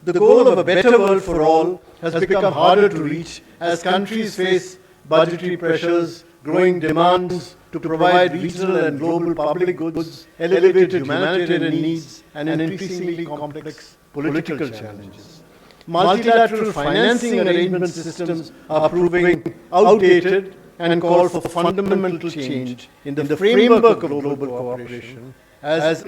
The goal of a better world for all has become harder to reach as countries face budgetary pressures, growing demands to provide regional and global public goods, elevated humanitarian needs, and increasingly complex political challenges. Multilateral financing arrangement systems are proving outdated and call for fundamental change in the framework of global cooperation, as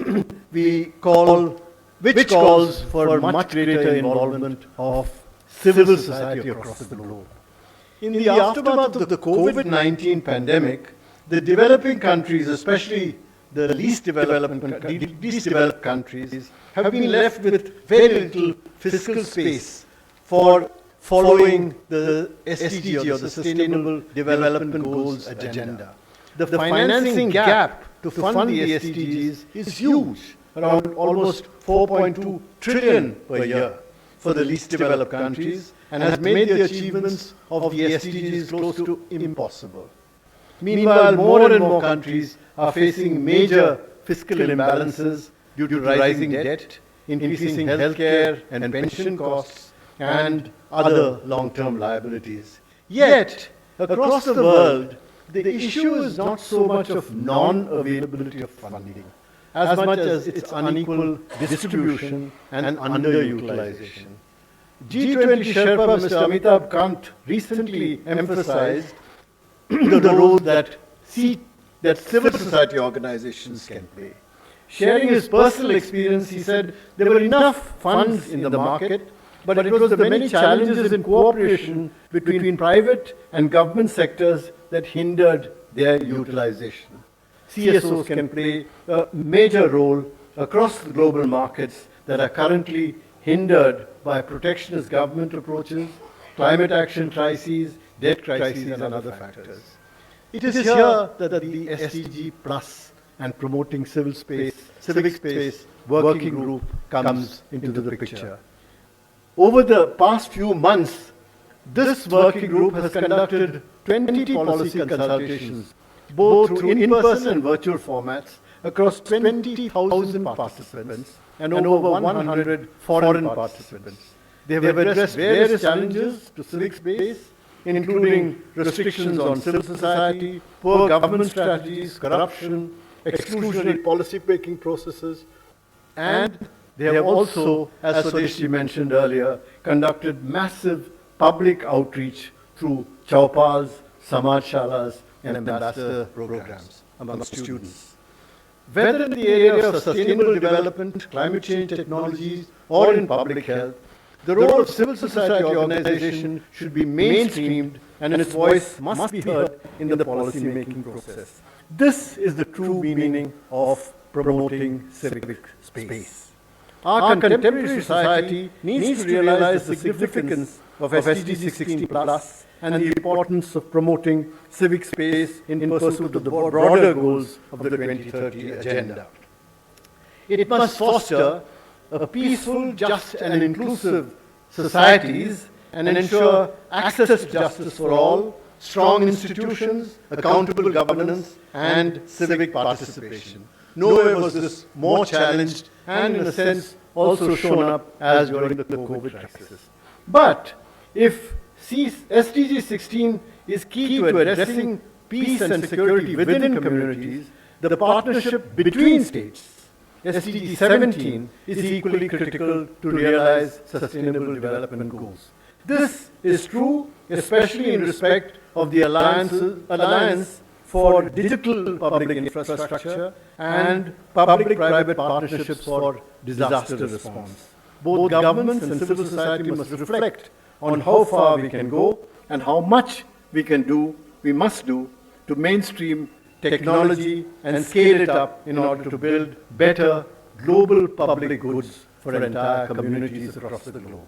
which calls for much greater involvement of civil society across the globe. In the aftermath of the COVID-19 pandemic, the developing countries, especially the least developed countries, have been left with very little fiscal space for following the SDG, or the Sustainable Development Goals agenda. The financing gap to fund the SDGs is huge, around almost 4.2 trillion per year for the least developed countries, and has made the achievements of the SDGs close to impossible. Meanwhile, more and more countries are facing major fiscal imbalances due to rising debt, increasing healthcare and pension costs, and other long-term liabilities. Yet, across the world, the issue is not so much of non-availability of funding, as much as its unequal distribution and underutilization. G20 Sherpa Mr. Amitabh Kant recently emphasized the role that civil society organizations can play. Sharing his personal experience, he said there were enough funds in the market, but it was the many challenges in cooperation between private and government sectors that hindered their utilization. CSOs can play a major role across the global markets that are currently hindered by protectionist government approaches, climate action crises, debt crises, and other factors. It is here that the SDG Plus and Promoting Civic Space Working Group comes into the picture. Over the past few months, this working group has conducted 20 policy consultations, both through in-person and virtual formats, across 20,000 participants and over 100 foreign participants. They have addressed various challenges to civic space, including restrictions on civil society, poor government strategies, corruption, exclusionary policy-making processes, and they have also, as Swadeshi mentioned earlier, conducted massive public outreach through Chaupals, Samadshalas, and ambassador programs among students. Whether in the area of sustainable development, climate change technologies, or in public health, the role of civil society organization should be mainstreamed and its voice must be heard in the policy-making process. This is the true meaning of promoting civic space. Our contemporary society needs to realize the significance of SDG 16 Plus and the importance of promoting civic space in pursuit of the broader goals of the 2030 agenda. It must foster a peaceful, just and inclusive societies and ensure access to justice for all, strong institutions, accountable governance, and civic participation. Nowhere was this more challenged and, in a sense, also shown up as during the COVID crisis. But if SDG 16 is key to addressing peace and security within communities, the partnership between states, SDG 17, is equally critical to realize sustainable development goals. This is true, especially in respect of the Alliance for Digital Public Infrastructure and public-private partnerships for disaster response. Both governments and civil society must reflect on how far we can go and how much we must do to mainstream technology and scale it up in order to build better global public goods for entire communities across the globe.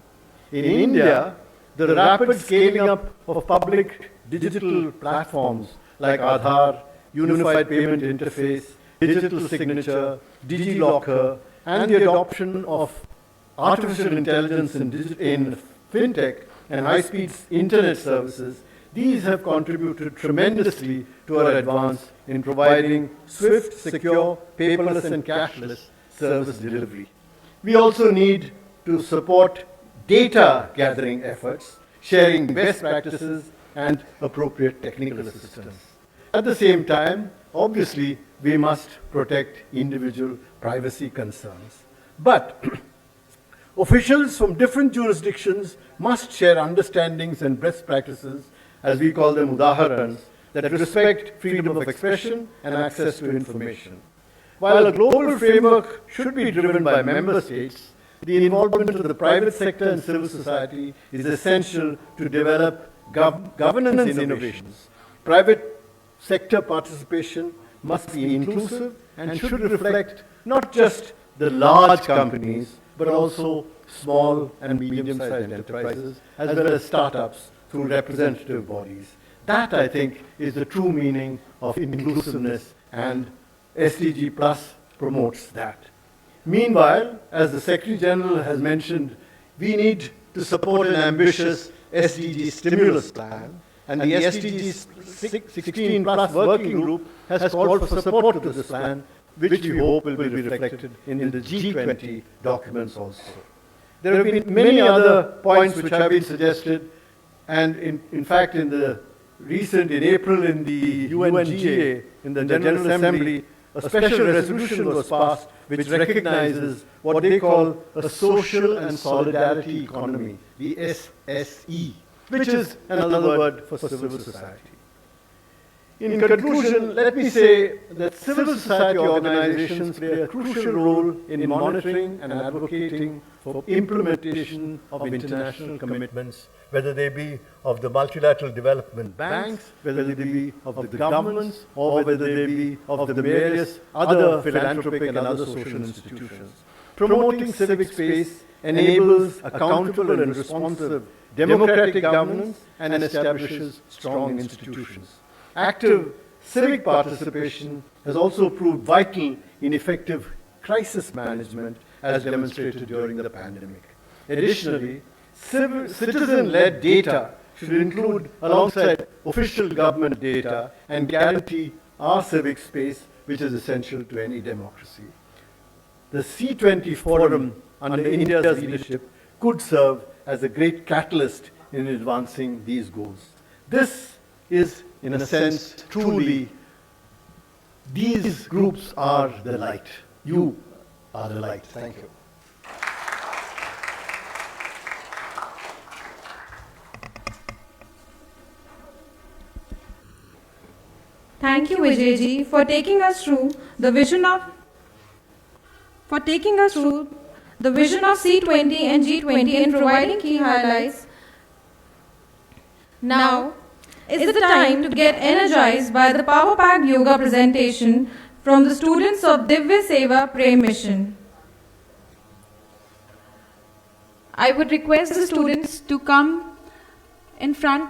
In India, the rapid scaling up of public digital platforms like Aadhaar, Unified Payment Interface, Digital Signature, DigiLocker, and the adoption of artificial intelligence in fintech and high-speed internet services, these have contributed tremendously to our advance in providing swift, secure, paperless, and cashless service delivery. We also need to support data gathering efforts, sharing best practices, and appropriate technical assistance. At the same time, obviously, we must protect individual privacy concerns. But officials from different jurisdictions must share understandings and best practices, as we call them udaharans, that respect freedom of expression and access to information. While a global framework should be driven by member states, the involvement of the private sector and civil society is essential to develop governance innovations. Private sector participation must be inclusive and should reflect not just the large companies, but also small and medium-sized enterprises, as well as startups through representative bodies. That, I think, is the true meaning of inclusiveness, and SDG Plus promotes that. Meanwhile, as the Secretary General has mentioned, we need to support an ambitious SDG stimulus plan, and the SDG 16 Plus Working Group has called for support to this plan, which we hope will be reflected in the G20 documents also. There have been many other points which have been suggested, and in fact in April in the UNGA, in the General Assembly, a special resolution was passed which recognizes what they call a social and solidarity economy, the SSE, which is another word for civil society. In conclusion, let me say that civil society organizations play a crucial role in monitoring and advocating for implementation of international commitments, whether they be of the multilateral development banks, whether they be of the governments, or whether they be of the various other philanthropic and other social institutions. Promoting civic space enables accountable and responsive democratic governance and establishes strong institutions. Active civic participation has also proved vital in effective crisis management, as demonstrated during the pandemic. Additionally, citizen-led data should include alongside official government data and guarantee our civic space, which is essential to any democracy. The C20 forum under India's leadership could serve as a great catalyst in advancing these goals. This is, in a sense, truly, these groups are the light. You are the light. Thank you. Thank you, Vijayji, for taking us through the vision of C20 and G20 and providing key highlights. Now is the time to get energized by the power-packed yoga presentation from the students of Divya Seva Prem Mission. I would request the students to come in front.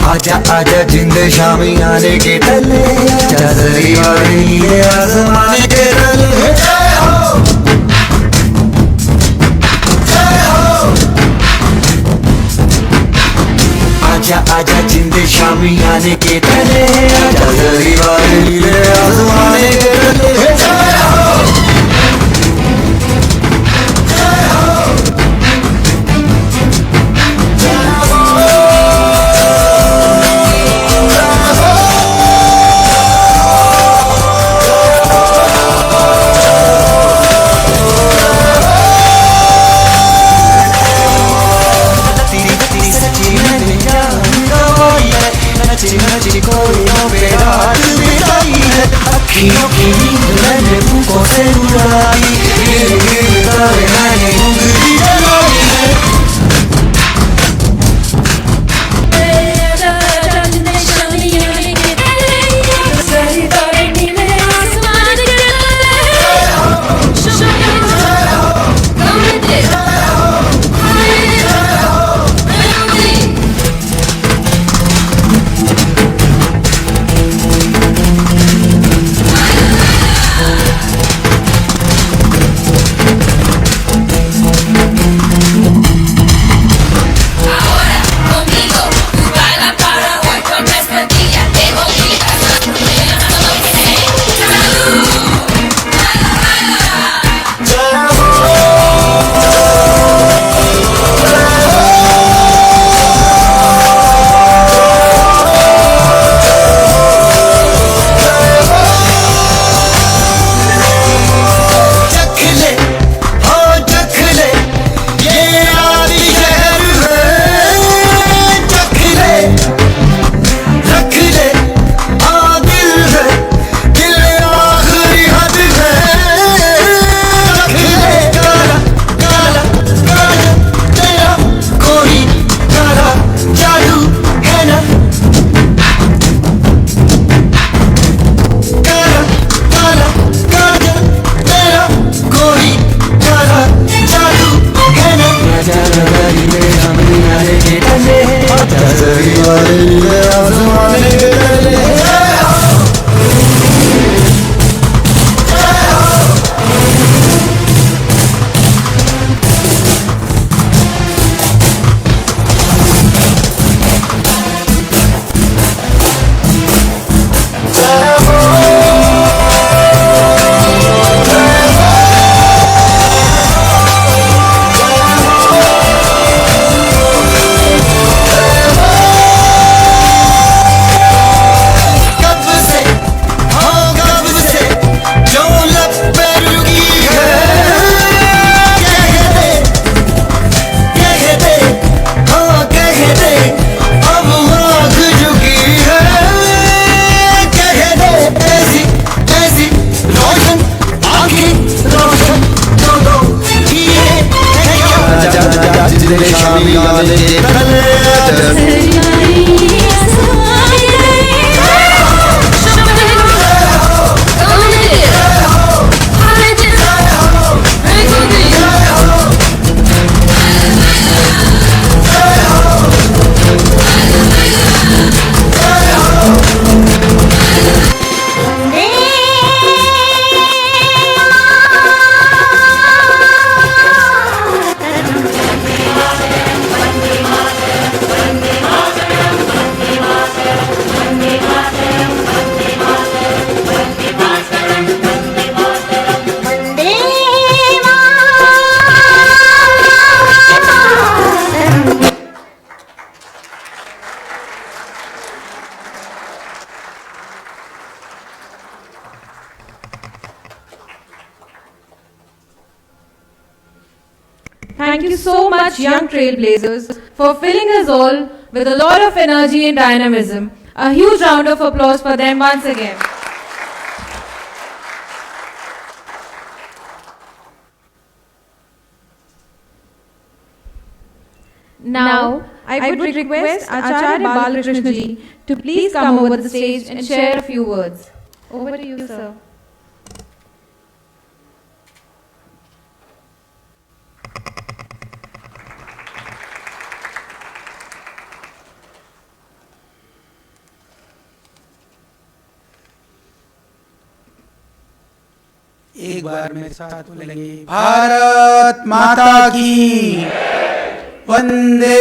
आजा आजा जिंद शामी आने के तले चादरी वाले नीले आसमान के तले जय हो जय हो आजा आजा जिंद शामी आने के तले चादरी वाले नीले आसमान के तले जय हो अखियों की नींद मैंने मुंह से उड़ाई गिर गिर कर मैंने उंगली जलाई है Thank you so much, young trailblazers, for filling us all with a lot of energy and dynamism. A huge round of applause for them once again. Now, I would request Acharya Balakrishna ji to please come over the stage and share a few words. Over to you, sir. एक बार मेरे साथ बोलेंगे, भारत माता की वंदे।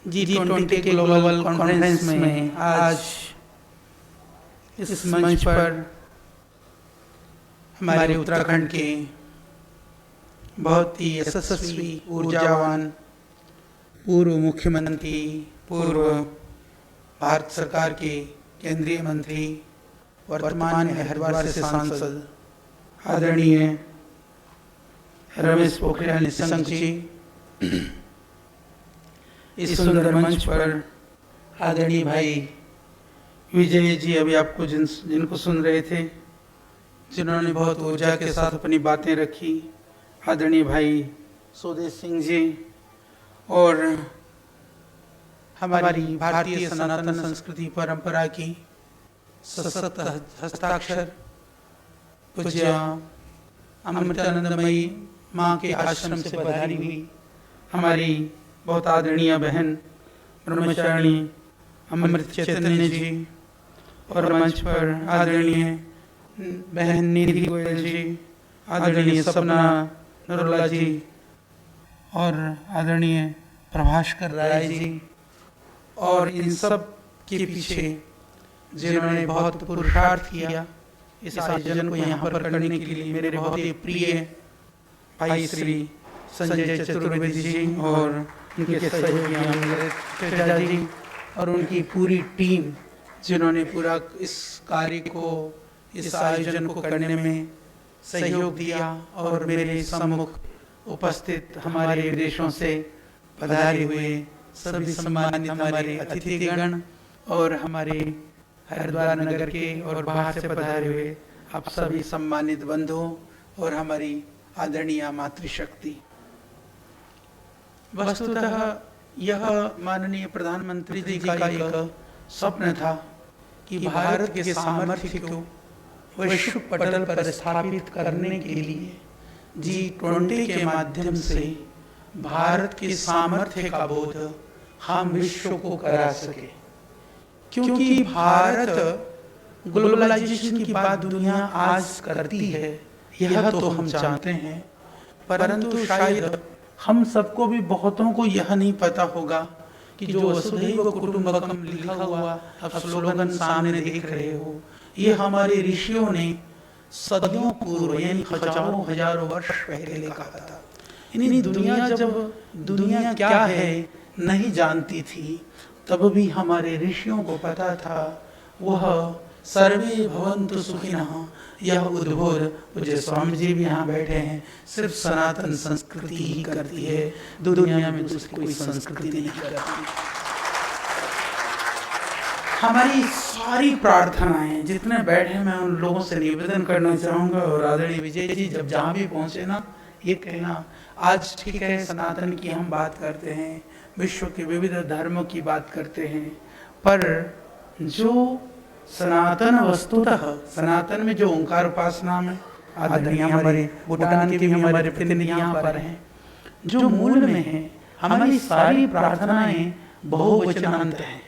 G20 के global conference में आज इस मंच पर हमारे उत्तराखंड के बहुत ही यशस्वी, ऊर्जावान पूर्व मुख्यमंत्री, पूर्व भारत सरकार के केंद्रीय मंत्री, वर्तमान में हरिद्वार से सांसद आदरणीय रमेश पोखरियाल निशंक जी, इस सुंदर मंच पर आदरणीय भाई विजय जी, अभी आपको जिनको सुन रहे थे, जिन्होंने बहुत ऊर्जा के साथ अपनी बातें रखी, आदरणीय भाई सुदेश सिंह जी, और हमारी भारतीय सनातन संस्कृति परंपरा की सशक्त हस्ताक्षर पूज्य अमृतानंदमयी माँ के आश्रम से पधारी हुई हमारी बहुत आदरणीय बहन ब्रह्मचारिणी अमृत चैतन्य जी, और मंच पर आदरणीय बहन निधि गोयल जी, आदरणीय सपना नरोला जी, और आदरणीय प्रभास्कर राय जी, और इन सब के पीछे जिन्होंने बहुत पुरुषार्थ किया इस आयोजन को यहाँ पर करने के लिए, मेरे बहुत ही प्रिय भाई श्री संजय चतुर्वेदी जी और उनके सहयोगी चचा जी और उनकी पूरी टीम, जिन्होंने पूरा इस कार्य को, इस आयोजन को करने में सहयोग दिया, और मेरे सम्मुख उपस्थित हमारे विदेशों से पधारे हुए सभी सम्मानित हमारे अतिथिगण और हमारे हरिद्वार नगर के और बाहर से पधारे हुए आप सभी सम्मानित बंधुओं और हमारी आदरणीय मातृशक्ति। वस्तुतः यह माननीय प्रधानमंत्री जी का एक स्वप्न था कि भारत के सामर्थ्य को वैश्विक पटल पर स्थापित करने के लिए G20 के माध्यम से भारत के सामर्थ्य का बोध हम विश्व को करा सके, क्योंकि भारत ग्लोबलाइजेशन की बात दुनिया आज करती है, यह तो हम जानते हैं, परंतु शायद हम सबको भी बहुतों को यह नहीं पता होगा कि जो वसुधैव कुटुंबकम लिखा हुआ आप स्लोगन सामने देख रहे हो, ये हमारे ऋषियों ने सदियों पूर्व यानी हजारों वर्ष पहले कहा था। इन्हीं दुनिया क्या है नहीं जानती थी, तब भी हमारे ऋषियों को पता था। वह सर्वे भवन्तु सुखिनः यह उद्बोध, पूज्य स्वामी जी भी यहाँ बैठे हैं, सिर्फ सनातन संस्कृति ही करती है, दुनिया में दूसरी कोई संस्कृति नहीं करती। हमारी सारी प्रार्थनाएं जितने बैठे, मैं उन लोगों से निवेदन करना चाहूंगा, और आदरणीय विजय जी जब जहाँ भी पहुंचे ना, ये कहना आज ठीक है सनातन की हम बात करते हैं, विश्व के विविध धर्मों की बात करते हैं, पर जो सनातन वस्तुतः सनातन में जो ओंकार उपासना में आदरणीय हमारे भूटान के भी हमारे प्रतिनिधि यहाँ पर हैं, जो मूल में है, हमारी सारी प्रार्थनाएं बहुवचनांत हैं,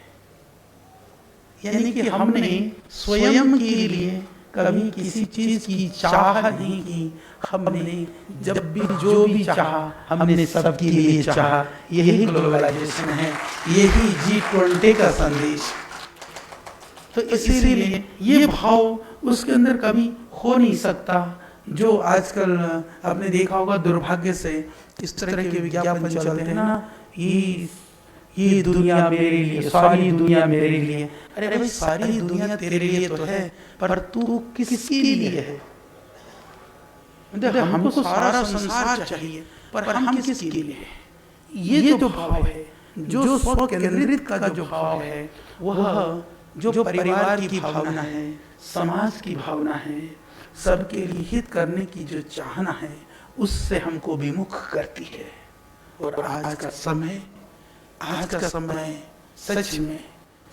यानी कि हमने स्वयं के लिए कभी किसी चीज की चाह नहीं की, हमने जब भी जो भी चाहा हमने सबके लिए चाहा। यही ग्लोबलाइजेशन है, यही G20 का संदेश। तो इसीलिए ये भाव उसके अंदर कभी हो नहीं सकता। जो आजकल आपने देखा होगा दुर्भाग्य से इस तरह के विज्ञापन चलते हैं ना, ये दुनिया मेरे लिए, सारी दुनिया मेरे लिए। अरे भाई सारी दुनिया तेरे लिए तो है, पर तू किसके लिए है? हमको सारा संसार चाहिए, पर हम किसके लिए? ये तो भाव है। जो स्व केंद्रित का जो भाव है, वह जो परिवार की भावना है, समाज की भावना है, सबके लिए हित करने की जो चाहना है, उससे हमको विमुख करती है। और आज का समय सच में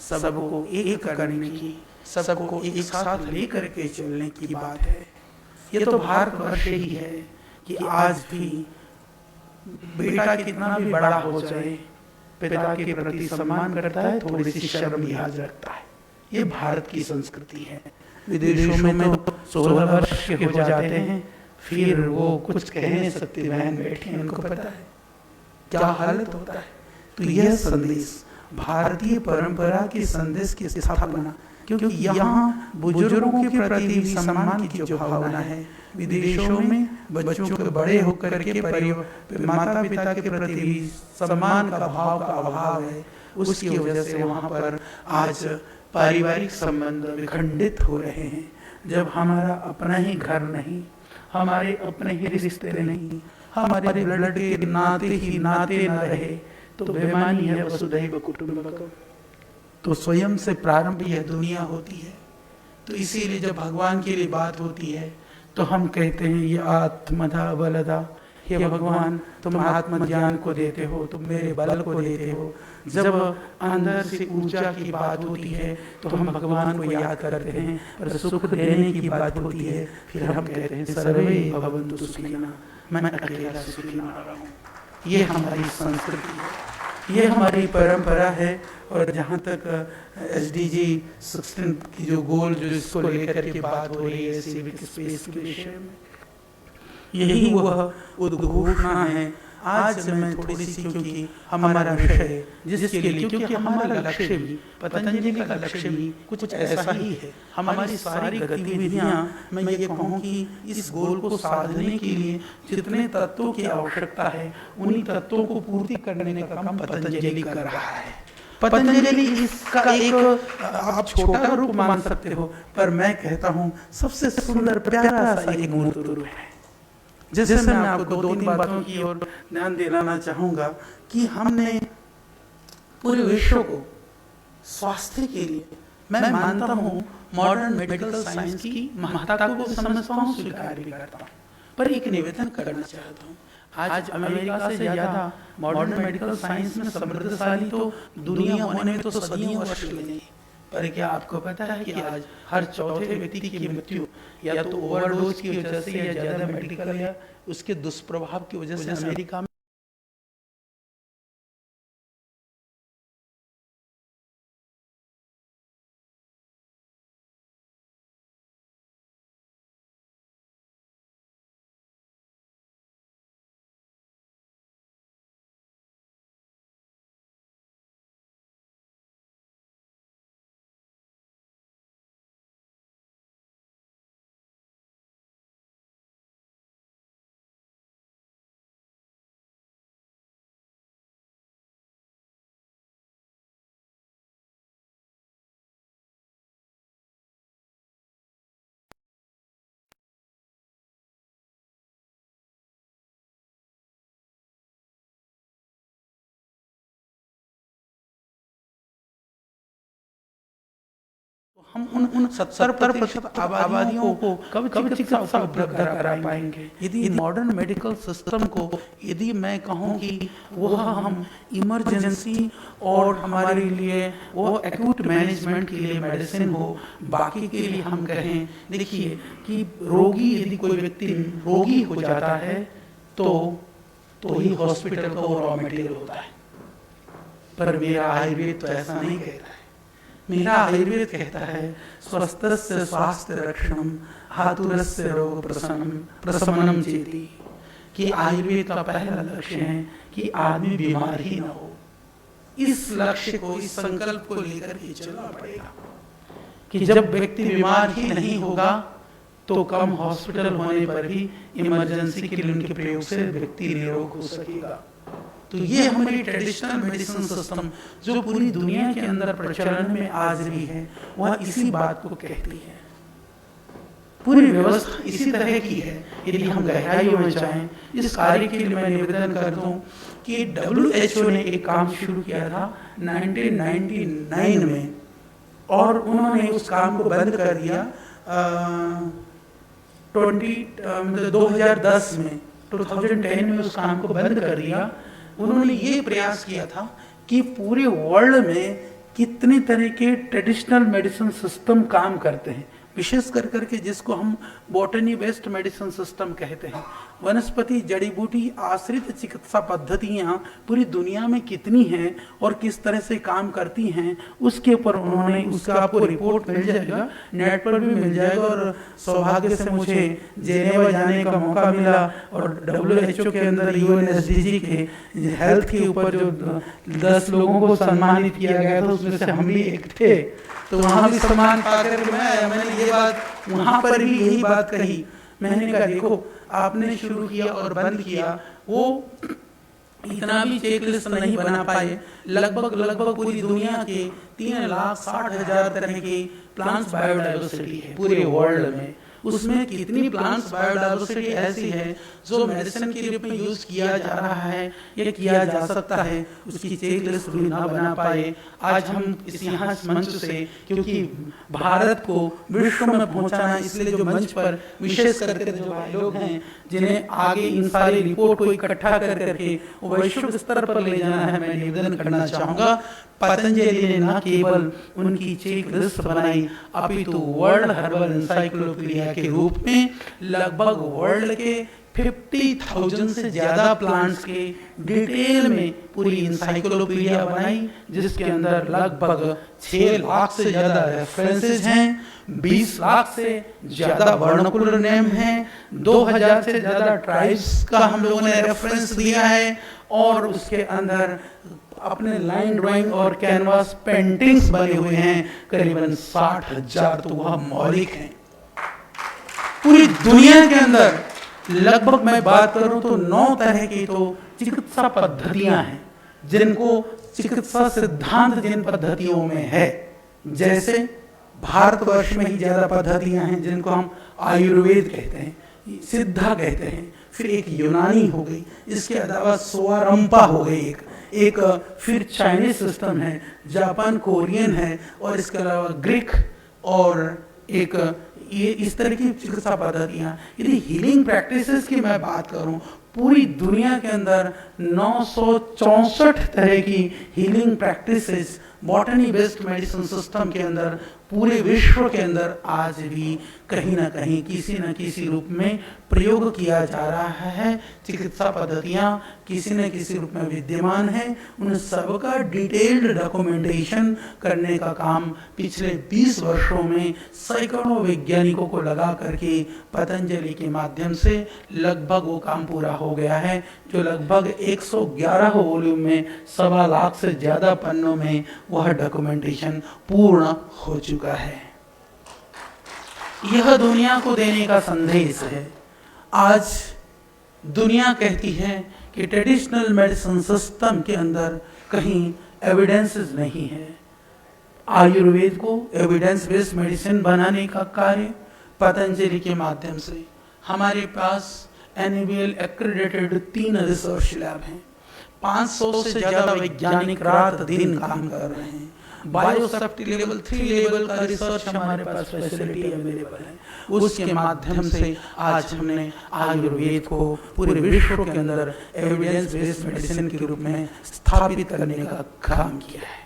सबको एक करने की, सबको एक साथ लेकर के चलने की बात है। ये तो भारतवर्ष ही है कि आज भी बेटा कितना भी बड़ा हो जाए, पिता के प्रति सम्मान करता है, थोड़ी सी शर्म लिहाज रखता है। ये भारत की संस्कृति है। विदेशों में तो 16 वर्ष के हो जाते हैं, फिर वो कुछ कह नहीं सकते, बहन बैठे हैं, उनको पता है क्या हालत होता है। तो यह संदेश, भारतीय परंपरा के संदेश की स्थापना, क्योंकि यहाँ बुजुर्गों के प्रति भी सम्मान की जो भावना है, विदेशों में बच्चों के बड़े होकर के माता पिता के प्रति भी सम्मान का भाव का अभाव है। उसकी वजह से वहाँ पर आज पारिवारिक संबंध विखंडित हो रहे हैं। जब हमारा अपना ही घर नहीं, हमारे अपने ही रिश्ते नहीं, हमारे ब्लड के नाते न रहे, तो बेईमानी है वसुधैव कुटुंबकम। तो स्वयं से प्रारंभ यह दुनिया होती है। तो इसीलिए जब भगवान के लिए बात होती है तो हम कहते हैं ये आत्मधा बलदा, हे भगवान तुम आत्मज्ञान को देते हो, तुम मेरे बल को देते हो। जब अंदर से ऊर्जा की बात होती है तो हम भगवान को याद करते हैं, और सुख देने की बात होती है फिर हम कहते हैं सर्वे भवन्तु सुखिनः, मैं अकेला सुखी ना रहूं। ये हमारी संस्कृति है, ये हमारी परंपरा है। और जहाँ तक SDG 16 की जो गोल, जो इसको लेकर के बात हो रही है सिविक स्पेस के विषय में, यही वह उद्घोषणा है। आज मैं थोड़ी सी, क्योंकि हमारा विषय जिसके लिए, क्योंकि हमारा लक्ष्य भी, पतंजलि का लक्ष्य भी कुछ ऐसा ही है। हमारी सारी गतिविधियां, मैं ये कहूँ कि इस गोल को साधने के लिए जितने तत्वों की आवश्यकता है, उन्हीं तत्वों को पूर्ति करने का काम पतंजलि कर रहा है। पतंजलि इसका एक आप छोटा रूप मान सकते हो, पर मैं कहता हूँ सबसे सुंदर प्यारा सा एक मूर्त रूप है। जैसे मैं आपको 2-3 बातों की ओर ध्यान दिलाना चाहूंगा कि हमने पूरे विश्व को स्वास्थ्य के लिए, मैं मानता हूँ मॉडर्न मेडिकल साइंस की महत्ता को समझता हूँ, स्वीकार भी करता हूँ, पर एक निवेदन करना चाहता हूँ। आज अमेरिका से ज्यादा मॉडर्न मेडिकल साइंस में समृद्धशाली तो दुनिया होने में तो सदियों वर्ष लगे। पर क्या आपको पता है कि आज हर चौथे व्यक्ति की मृत्यु या तो ओवरडोज की वजह से या ज्यादा मेडिकल या उसके दुष्प्रभाव की वजह से अमेरिका में हम उन 70% आबादियों को कब चिकित्सा उपलब्ध करा पाएंगे यदि मॉडर्न मेडिकल सिस्टम को, यदि मैं कहूँ कि वह हम इमरजेंसी और हमारे लिए वो एक्यूट मैनेजमेंट के लिए मेडिसिन हो, बाकी के लिए हम कहें, देखिए कि रोगी, यदि कोई व्यक्ति रोगी हो जाता है तो ही हॉस्पिटल का वो रॉ मटेरियल होता है। पर मेरा आयुर्वेद तो ऐसा नहीं कहता है। मेरा आयुर्वेद कहता है स्वस्थस्य स्वास्थ्य रक्षणम हातुरस्य रोग प्रशमनम चेति, कि आयुर्वेद का पहला लक्ष्य है कि आदमी बीमार ही न हो। इस लक्ष्य को, इस संकल्प को लेकर के चलना पड़ेगा कि जब व्यक्ति बीमार ही नहीं होगा तो कम हॉस्पिटल होने पर भी इमरजेंसी के लिए उनके प्रयोग से व्यक्ति निरोग हो सकेगा। तो ये हमारी ट्रेडिशनल मेडिसिन सिस्टम जो पूरी दुनिया के अंदर प्रचलन में आज भी है, वह इसी बात को कहती है। पूरी व्यवस्था इसी तरह की है। यदि हम गहराइयों में जाएं, इस कार्य के लिए मैं निवेदन कर दूं कि WHO ने एक काम शुरू किया था 1999 में, और उन्होंने उस काम को बंद कर दिया 2010 में, 2010 में उस काम को बंद कर दिया। उन्होंने ये प्रयास किया था कि पूरे वर्ल्ड में कितने तरह के ट्रेडिशनल मेडिसिन सिस्टम काम करते हैं, विशेष कर करके जिसको हम बॉटनी बेस्ड मेडिसिन सिस्टम कहते हैं। वनस्पति जड़ी बूटी आश्रित चिकित्सा पद्धतियाँ पूरी दुनिया में कितनी हैं और किस तरह से काम करती हैं, उसके ऊपर उन्होंने, उसका आपको रिपोर्ट मिल जाएगा, नेट पर भी मिल जाएगा। और सौभाग्य से मुझे जेनेवा जाने का मौका मिला और WHO के अंदर UN SDG के हेल्थ के ऊपर जो 10 लोगों को सम्मानित किया गया था, उसमें से हम भी एक थे। तो वहाँ भी सम्मान पाकर मैंने ये बात वहाँ पर भी यही बात कही। मैंने कहा देखो, आपने शुरू किया और बंद किया, वो इतना भी चेकलिस्ट नहीं बना पाए। लगभग पूरी दुनिया के 3,60,000 तरह के प्लांट्स बायोडाइवर्सिटी है पूरे वर्ल्ड में। उसमें कितनी प्लांट्स बायोडाइवर्सिटी ऐसी है जो मेडिसिन के रूप में यूज किया जा रहा है या किया जा सकता है, उसकी चेकलिस्ट भी ना बना पाए। आज हम इस यहाँ मंच से, क्योंकि भारत को विश्व में पहुंचाना, इसलिए जो मंच पर विशेष करके जो भाई लोग हैं जिन्हें आगे इन सारी रिपोर्ट को इकट्ठा कर करके वैश्विक स्तर पर ले जाना है, मैं निवेदन करना चाहूंगा। पतंजलि ने न केवल उनकी चेक लिस्ट बनाई, अपितु वर्ल्ड हर्बल इंसाइक्लोपीडिया के रूप में लगभग वर्ल्ड के 50,000 से ज्यादा प्लांट्स के डिटेल में पूरी इंसाइक्लोपीडिया बनाई, जिसके अंदर लगभग 6 लाख से ज्यादा रेफरेंसेस हैं, 20 लाख से ज्यादा वर्नाकुलर नेम हैं, 2000 से ज्यादा ट्राइब्स का हम लोगों ने रेफरेंस दिया है, और उसके अंदर अपने लाइन ड्राइंग और कैनवास पेंटिंग्स बने हुए हैं करीबन 60,000, तो वह मौलिक हैं। पूरी दुनिया के अंदर लगभग मैं बात करूं तो 9 तरह की तो चिकित्सा पद्धतियां हैं, जिनको चिकित्सा सिद्धांत जिन पद्धतियों में है, जैसे भारतवर्ष में ही ज्यादा पद्धतियां हैं जिनको हम आयुर्वेद कहते हैं, सिद्धा कहते हैं, फिर एक यूनानी हो गई, इसके अलावा स्वारंपा हो गई, एक फिर चाइनीज सिस्टम है, जापान कोरियन है, और इसके अलावा ग्रीक, और एक ये इस तरह की चिकित्सा पद्धतियाँ। यदि हीलिंग प्रैक्टिसेस की मैं बात करूं, पूरी दुनिया के अंदर 964 तरह की healing practices botany based medicine system के अंदर पूरे विश्व के अंदर आज भी कहीं ना कहीं किसी न किसी रूप में प्रयोग किया जा रहा है। चिकित्सा पद्धतियाँ किसी न किसी रूप में विद्यमान है, उन सबका डिटेल्ड डॉक्यूमेंटेशन करने का काम पिछले 20 वर्षों में सैकड़ों वैज्ञानिकों को लगा करके पतंजलि के माध्यम से लगभग वो काम पूरा हो गया है, जो लगभग 111 वॉल्यूम में 1.25 लाख से ज्यादा पन्नों में वह डॉक्यूमेंटेशन पूर्ण हो चुका है। यह दुनिया को देने का संदेश है। आज दुनिया कहती है कि ट्रेडिशनल मेडिसिन सिस्टम के अंदर कहीं एविडेंसेस नहीं है। आयुर्वेद को एविडेंस बेस्ड मेडिसिन बनाने का कार्य पतंजलि के माध्यम से, हमारे पास एनएबीएल एक्रेडिटेड 3 रिसर्च लैब हैं, 500 से ज्यादा वैज्ञानिक रात दिन काम कर रहे हैं। बायोसेफ्टी लेवल 3 लेवल का रिसर्च हमारे पास फैसिलिटी अवेलेबल है, उसके माध्यम से आज हमने आयुर्वेद को पूरे विश्व के अंदर एविडेंस बेस्ड मेडिसिन के रूप में स्थापित करने का काम किया है।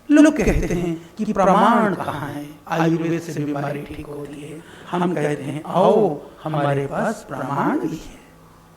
लोग कहते हैं कि प्रमाण कहाँ है, आयुर्वेद से बीमारी ठीक होती है। हम कहते हैं आओ हमारे पास प्रमाण भी है,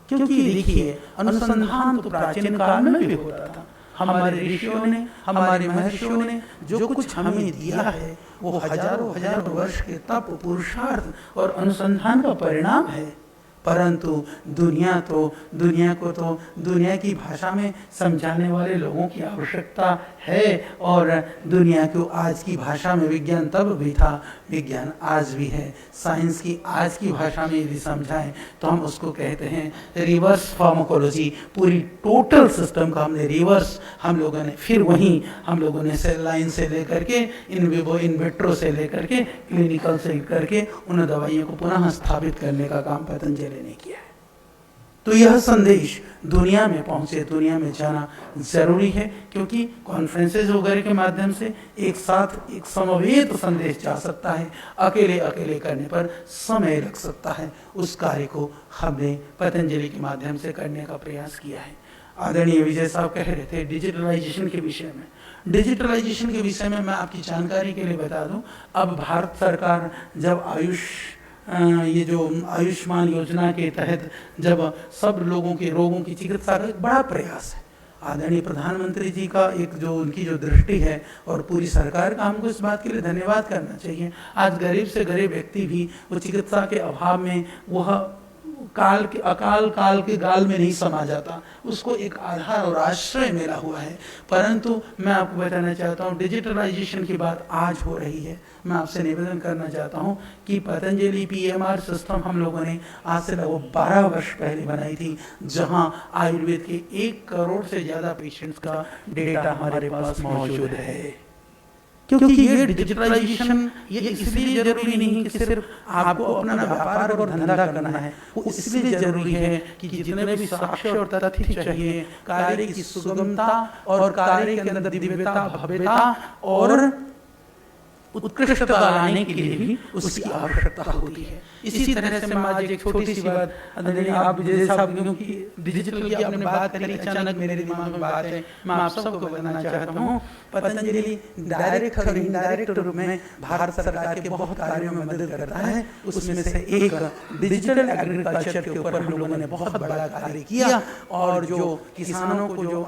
क्योंकि देखिए अनुसंधान तो प्राचीन काल में भी होता था। हमारे ऋषियों ने, हमारे महर्षियों ने जो कुछ हमें दिया है वो हजारों वर्ष के तप, पुरुषार्थ और अनुसंधान का परिणाम है। परंतु दुनिया को तो दुनिया की भाषा में समझाने वाले लोगों की आवश्यकता है, और दुनिया को आज की भाषा में, विज्ञान तब भी था, विज्ञान आज भी है, साइंस की आज की भाषा में यदि समझाएं तो हम उसको कहते हैं रिवर्स फार्माकोलॉजी। पूरी टोटल सिस्टम का हमने रिवर्स, हम लोगों ने फिर वहीं हम लोगों ने सेल लाइन से लेकर के इन विवो इन विट्रो से लेकर के क्लिनिकल से करके उन दवाइयों को पुनः स्थापित करने का काम पतंजलि ने किया है। तो यह संदेश दुनिया में पहुंचे, दुनिया में जाना जरूरी है, क्योंकि कॉन्फ्रेंसेस वगैरह के माध्यम से एक साथ एक समवेत संदेश जा सकता है, अकेले अकेले करने पर समय लग सकता है। उस कार्य को हमने पतंजलि के माध्यम से करने का प्रयास किया है। आदरणीय विजय साहब कह रहे थे डिजिटलाइजेशन के विषय में। डिजिटलाइजेशन के विषय में मैं आपकी जानकारी के लिए बता दूं, अब भारत सरकार जब ये जो आयुष्मान योजना के तहत जब सब लोगों के रोगों की चिकित्सा का एक बड़ा प्रयास है, आदरणीय प्रधानमंत्री जी का एक जो उनकी जो दृष्टि है और पूरी सरकार का हमको इस बात के लिए धन्यवाद करना चाहिए। आज गरीब से गरीब व्यक्ति भी वो चिकित्सा के अभाव में वह अकाल काल के गाल में नहीं समा जाता, उसको एक आधार और आश्रय मिला हुआ है। परंतु मैं आपको बताना चाहता हूँ, डिजिटलाइजेशन की बात आज हो रही है। मैं आपसे निवेदन करना चाहता हूँ कि पतंजलि PMR सिस्टम हम लोगों ने आज से लगभग 12 वर्ष पहले बनाई थी, जहां आयुर्वेद के 1 करोड़ से ज्यादा पेशेंट्स का डेटा हमारे पास मौजूद है। क्योंकि ये डिजिटलाइजेशन ये इसलिए जरूरी नहीं कि सिर्फ आपको अपना व्यापार और धंधा करना है, वो इसलिए जरूरी है कि जितने भी साक्ष्य और तथ्य चाहिए, कार्य की सुगमता और कार्य के अंदर दिव्यता, भव्यता और उत्कृष्टता लाने के लिए भी उसकी आवश्यकता होती है। इसी तरह से मैं आज एक छोटी सी बात, आप विजय साहब, क्योंकि डिजिटल की आपने बात करी, अचानक मेरे दिमाग में बात है, मैं आप सबको बताना चाहता हूँ। पतंजलि डायरेक्ट और इनडायरेक्ट रूप में भारत सरकार के बहुत कार्यों में मदद करता है। उसमें से एक डिजिटल एग्रीकल्चर के ऊपर हम लोगों ने बहुत बड़ा कार्य किया, और जो किसानों को जो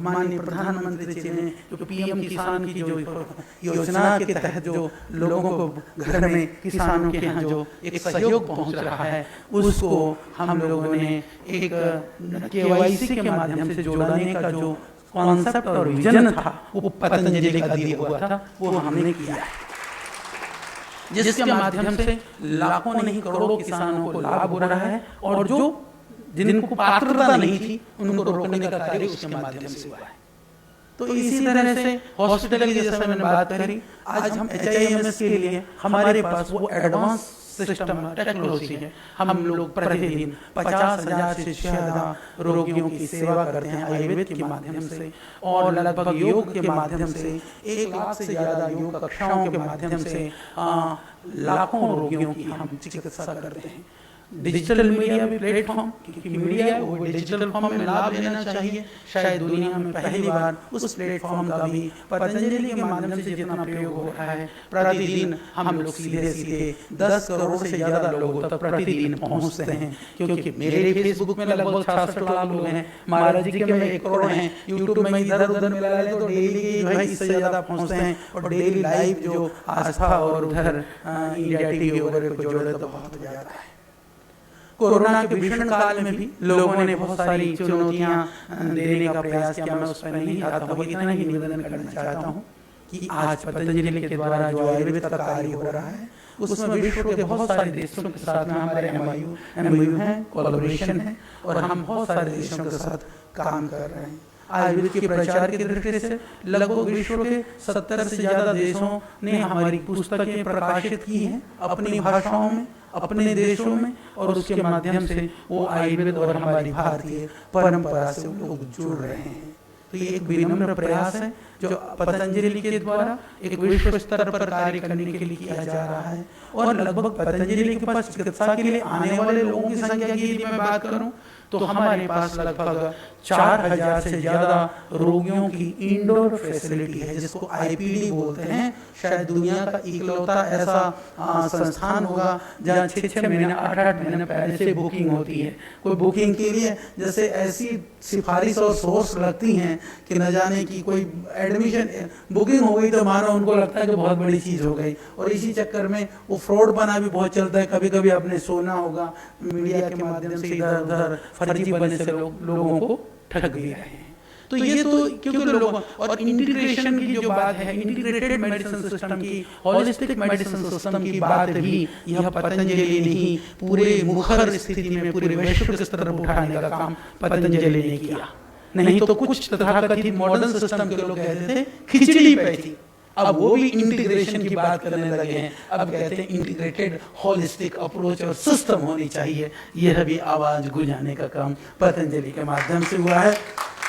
माननीय प्रधानमंत्री जी ने जो PM किसान की जो योजना के तहत जो लोगों को घर में किसानों के यहाँ जो एक सहयोग पहुंच रहा है, उसको हम लोगों ने एक KYC के माध्यम से जोड़ने का जो कॉन्सेप्ट और विजन था, वो पतंजलि का दिया हुआ था, वो हमने किया है, जिसके माध्यम से लाखों नहीं करोड़ों किसानों को लाभ हो रहा है, और जो जिनको पात्रता नहीं थी उनको रोकने का कार्य उसके माध्यम से हुआ है। तो इसी तरह से हॉस्पिटल की जैसे मैंने बात करी, आज हम HIMS के लिए हमारे पास वो एडवांस सिस्टम टेक्नोलॉजी है। हम लोग प्रतिदिन 50,000 से ज्यादा रोगियों की सेवा करते हैं आयुर्वेद के माध्यम से, और लगभग योग के माध्यम से 1 लाख से ज्यादा योग कक्षाओं के माध्यम से लाखों रोगियों की हम चिकित्सा करते हैं। डिजिटल मीडिया भी प्लेटफॉर्म, क्योंकि मीडिया वो डिजिटल फॉर्म में लाभ लेना चाहिए, शायद दुनिया में पहली बार उस प्लेटफॉर्म का भी पतंजलि के माध्यम से जितना प्रयोग हो रहा है, प्रतिदिन हम लोग सीधे सीधे 10 करोड़ से ज्यादा लोगों तक प्रतिदिन पहुंचते हैं। क्योंकि मेरे फेसबुक में लगभग 66 लाख लोग हैं, महाराज जी के में 1 करोड़ हैं, यूट्यूब में इधर उधर मिला ले तो डेली जो है इससे ज्यादा पहुंचते हैं, और डेली लाइव जो आस्था और उधर इंडिया TV वगैरह को जोड़े तो बहुत ज्यादा है। कोरोना के भीषण काल में भी लोगों ने बहुत सारी चुनौतियां देने का प्रयास किया, मैं उस पर नहीं आता हूँ, इतना ही निवेदन करना चाहता हूँ कि आज पतंजलि के द्वारा जो आयुर्वेद का कार्य हो रहा है, उसमें विश्व के बहुत सारे देशों के साथ में हमारे MOU है, कोलैबोरेशन है, और हम बहुत सारे देशों के साथ काम कर रहे हैं। आयुर्वेद के प्रचार की दृष्टि से लगभग विश्व के 70 से ज्यादा देशों ने हमारी पुस्तकें प्रकाशित की हैं अपनी भाषाओं में, अपने देशों में, और उसके माध्यम से वो आयुर्वेद और हमारी भारतीय परंपरा से लोग जुड़ रहे हैं। तो ये एक विनम्र प्रयास है जो पतंजलि के द्वारा एक विश्व स्तर पर कार्य करने के लिए किया जा रहा है। और लगभग पतंजलि के पास चिकित्सा के लिए आने वाले लोगों की संख्या की यदि मैं बात करूं तो हमारे पास लगभग 4000 से ज्यादा रोगियों की इंडोर फैसिलिटी है, जिसको IPD बोलते हैं। शायद दुनिया का इकलौता ऐसा संस्थान होगा जहाँ 6-6 महीने 8-8 महीने पहले से बुकिंग होती है। कोई बुकिंग के लिए जैसे ऐसी सिफारिश और सोर्स लगती हैं कि न जाने की कोई एडमिशन बुकिंग हो गई तो मानो उनको लगता है कि बहुत बड़ी चीज हो गई, और इसी चक्कर में वो फ्रॉड बना भी बहुत चलता है। कभी कभी आपने सुना होगा मीडिया के माध्यम से इधर उधर फर्जी बने से लोगों को ठग भी रहे हैं। तो ये तो क्योंकि लोग, और इंटीग्रेशन की जो बात है, इंटीग्रेटेड मेडिसिन सिस्टम की, होलिस्टिक मेडिसिन सिस्टम की बात भी यह पतंजलि ने ही पूरे मुखर स्थिति में पूरे वैश्विक स्तर पर उठाने का काम पतंजलि ने किया। नहीं तो कुछ तथाकथित मॉडर्न सिस्टम के लोग कहते थे खिचड़ी पैथी, अब वो भी इंटीग्रेशन की बात करने लगे हैं। अब कहते हैं इंटीग्रेटेड होलिस्टिक अप्रोच और सिस्टम होनी चाहिए। यह भी आवाज गुंजाने का काम पतंजलि के माध्यम से हुआ है।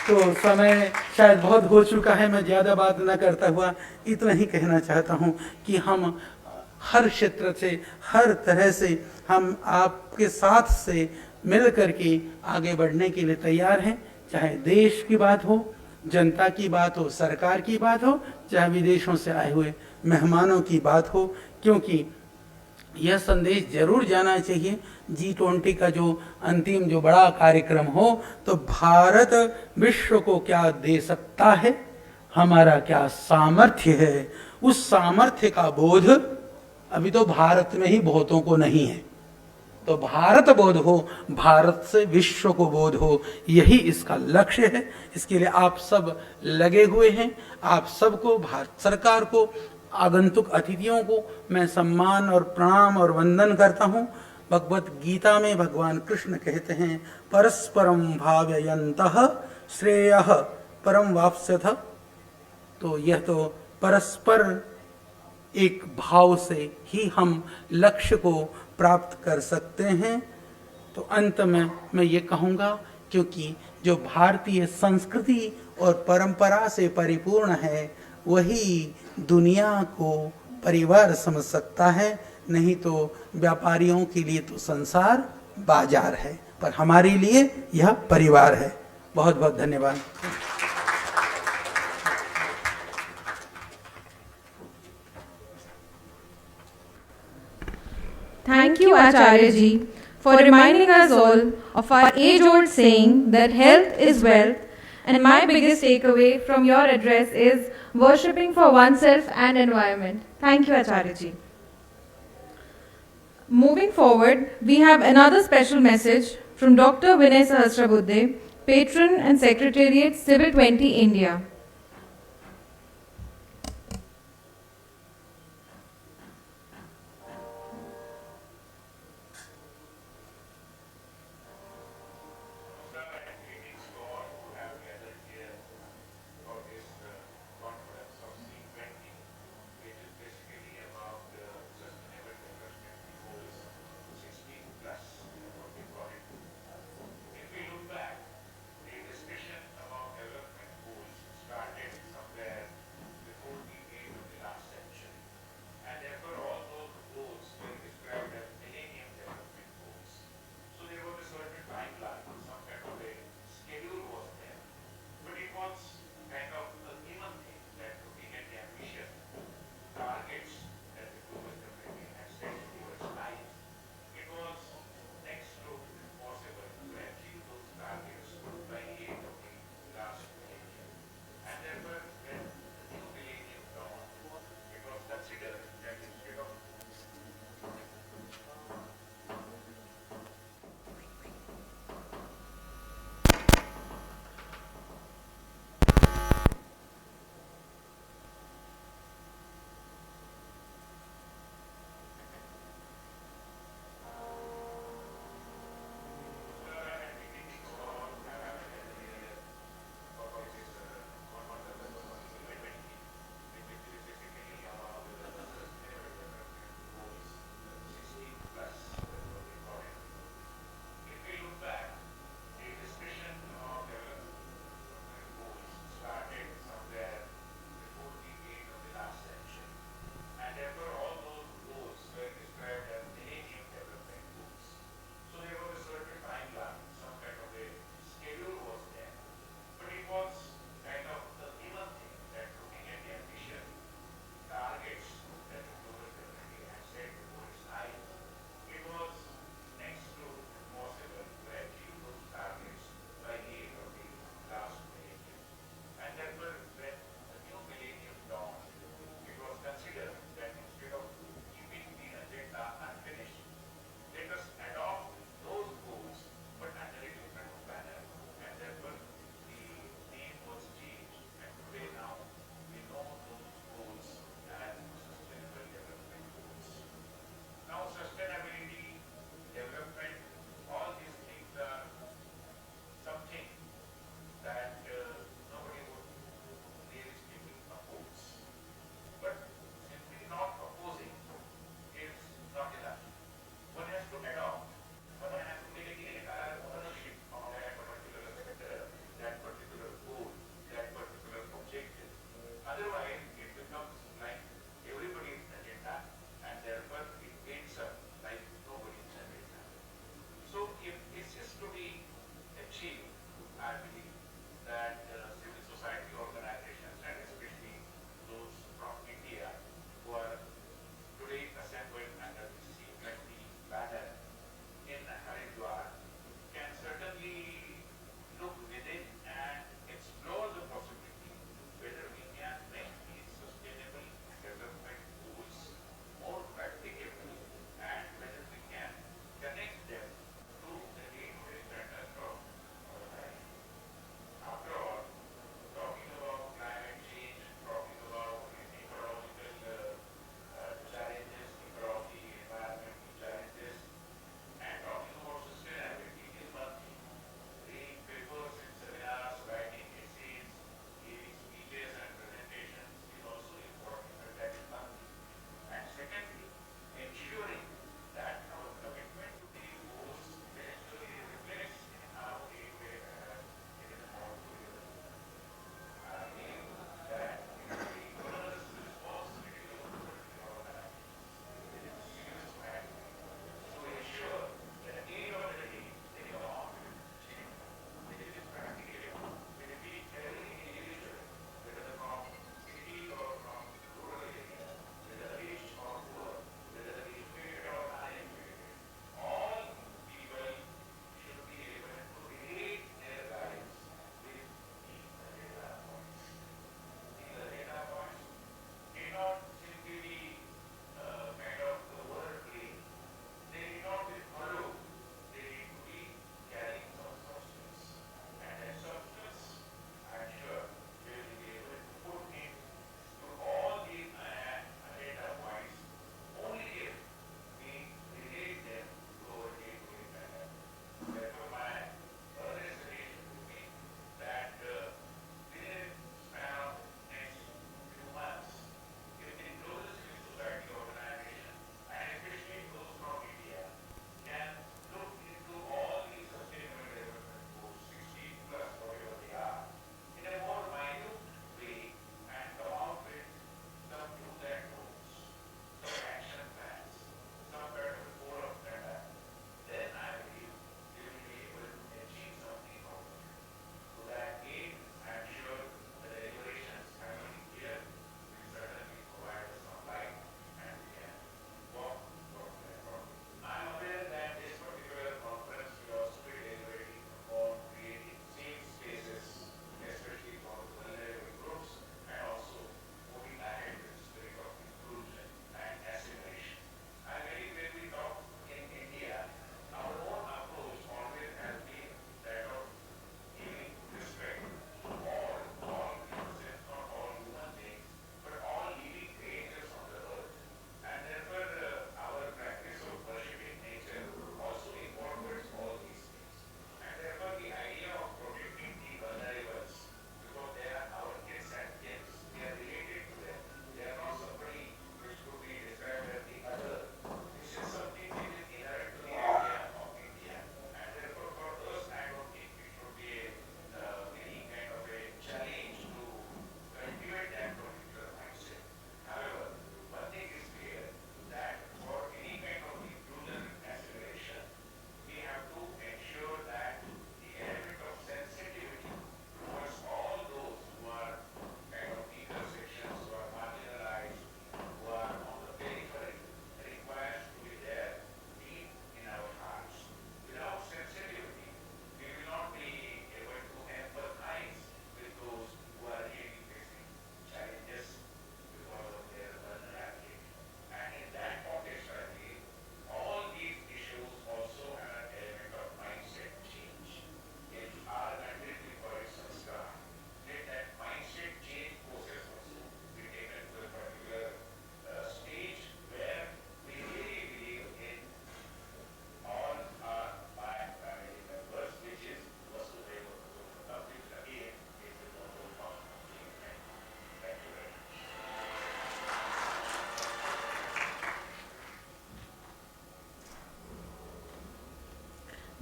तो समय शायद बहुत हो चुका है, मैं ज़्यादा बात न करता हुआ इतना ही कहना चाहता हूँ कि हम हर क्षेत्र से, हर तरह से हम आपके साथ से मिल करके आगे बढ़ने के लिए तैयार हैं। चाहे देश की बात हो, जनता की बात हो, सरकार की बात हो, चाहे विदेशों से आए हुए मेहमानों की बात हो, क्योंकि यह संदेश जरूर जाना चाहिए G20 का जो अंतिम जो बड़ा कार्यक्रम हो, तो भारत विश्व को क्या दे सकता है, हमारा क्या सामर्थ्य है, उस सामर्थ्य का बोध अभी तो भारत में ही बहुतों को नहीं है। तो भारत बोध हो, भारत से विश्व को बोध हो, यही इसका लक्ष्य है। इसके लिए आप सब लगे हुए हैं। आप सबको, भारत सरकार को, आगंतुक अतिथियों को मैं सम्मान और प्रणाम और वंदन करता हूँ। भगवत गीता में भगवान कृष्ण कहते हैं, परस्परम भावयन्तः श्रेयः परम वाप्स्यथ। तो यह तो परस्पर एक भाव से ही हम लक्ष्य को प्राप्त कर सकते हैं। तो अंत में मैं ये कहूँगा, क्योंकि जो भारतीय संस्कृति और परंपरा से परिपूर्ण है, वही दुनिया को परिवार समझ सकता है। नहीं तो व्यापारियों के लिए तो संसार बाजार है, पर हमारे लिए यह परिवार है। बहुत बहुत धन्यवाद। Thank you, Acharya Ji, for reminding us all of our age-old saying that health is wealth. And my biggest takeaway from your address is worshipping for oneself and environment. Thank you, Acharya Ji. Moving forward, we have another special message from Dr. Vinay Sahasrabuddhe, Patron and Secretariat, Civic 20 India.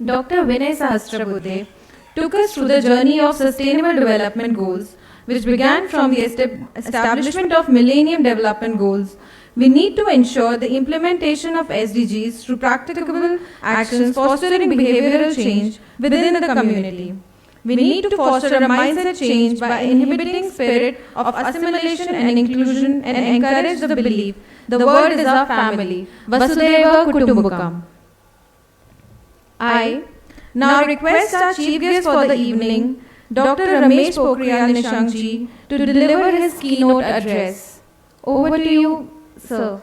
Dr. Vinay Sahasrabudhe took us through the journey of Sustainable Development Goals, which began from the establishment of Millennium Development Goals. We need to ensure the implementation of SDGs through practicable actions fostering behavioral change within the community. We need to foster a mindset change by inhibiting spirit of assimilation and inclusion and encourage the belief the world is our family. Vasudhaiva Kutumbakam. I now request our chief guest for the evening, Dr. Ramesh Pokhriyal Nishank ji, to deliver his keynote address. Over to you, sir.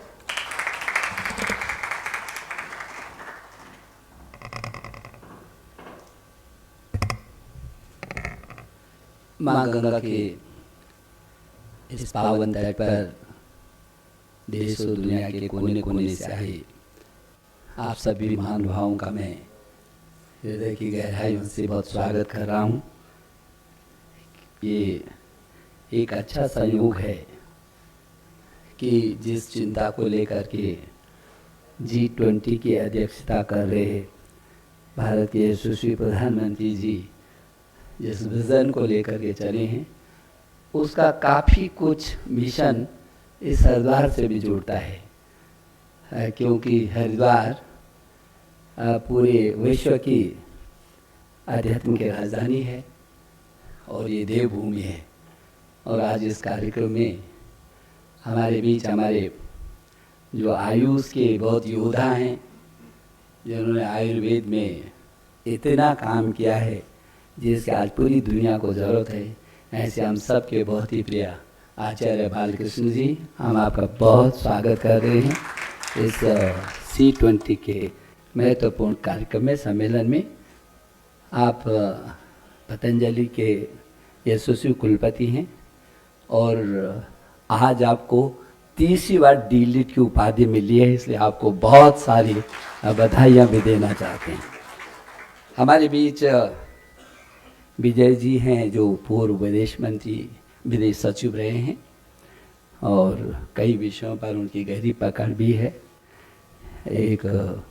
माँ गंगा के इस पावन तट पर देश और दुनिया के कोने कोने से आए आप सभी महानुभावों का मैं हृदय की गहराइयों से बहुत स्वागत कर रहा हूँ। ये एक अच्छा संयोग है कि जिस चिंता को लेकर के G20 की अध्यक्षता कर रहे भारत के यशस्वी प्रधानमंत्री जी जिस विज़न को लेकर के चले हैं उसका काफ़ी कुछ मिशन इस हरिद्वार से भी जुड़ता है, क्योंकि हरिद्वार पूरे विश्व की अध्यात्म की राजधानी है और ये देवभूमि है। और आज इस कार्यक्रम में हमारे बीच हमारे जो आयुष के बहुत योद्धा हैं जिन्होंने आयुर्वेद में इतना काम किया है जिसकी आज पूरी दुनिया को ज़रूरत है, ऐसे हम सब के बहुत ही प्रिय आचार्य बालकृष्ण जी, हम आपका बहुत स्वागत कर रहे हैं इस C20 के महत्वपूर्ण कार्यक्रम में, सम्मेलन में। आप पतंजलि के यशस्वी कुलपति हैं और आज आपको 30वीं बार D.Litt की उपाधि मिली है, इसलिए आपको बहुत सारी बधाइयाँ भी देना चाहते हैं। हमारे बीच विजय जी हैं जो पूर्व विदेश मंत्री विदेश सचिव रहे हैं और कई विषयों पर उनकी गहरी पकड़ भी है, एक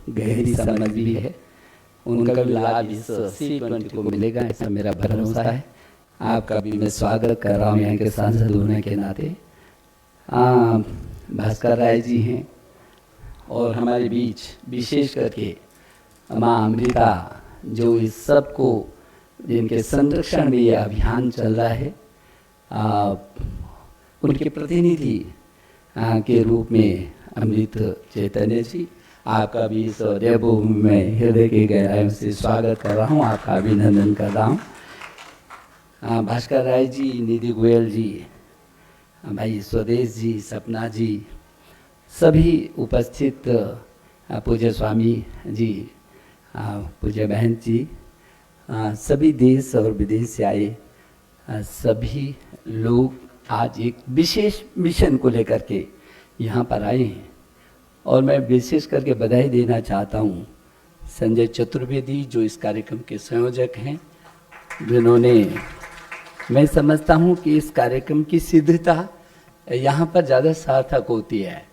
गहरी समझ भी है। उनका भी लाभ इस C20 को मिलेगा ऐसा मेरा भरोसा है। आपका भी मैं स्वागत कर रहा हूँ यहाँ के सांसद होने के नाते। भास्कर राय जी हैं और हमारे बीच विशेष करके माँ अमृता जो इस सब को जिनके संरक्षण में ये अभियान चल रहा है, उनके प्रतिनिधि के रूप में अमृत चैतन्य जी, आपका भी इस देवभूमि में हृदय के गहराइयों से स्वागत कर रहा हूँ, आपका अभिनंदन कर रहा हूँ। भास्कर राय जी, निधि गोयल जी, भाई स्वदेश जी, सपना जी, सभी उपस्थित पूज्य स्वामी जी, पूज्य बहन जी, सभी देश और विदेश से आए सभी लोग आज एक विशेष मिशन को लेकर के यहाँ पर आए हैं और मैं विशेष करके बधाई देना चाहता हूँ संजय चतुर्वेदी जो इस कार्यक्रम के संयोजक हैं, जिन्होंने, मैं समझता हूँ कि इस कार्यक्रम की सिद्धता यहाँ पर ज़्यादा सार्थक होती है।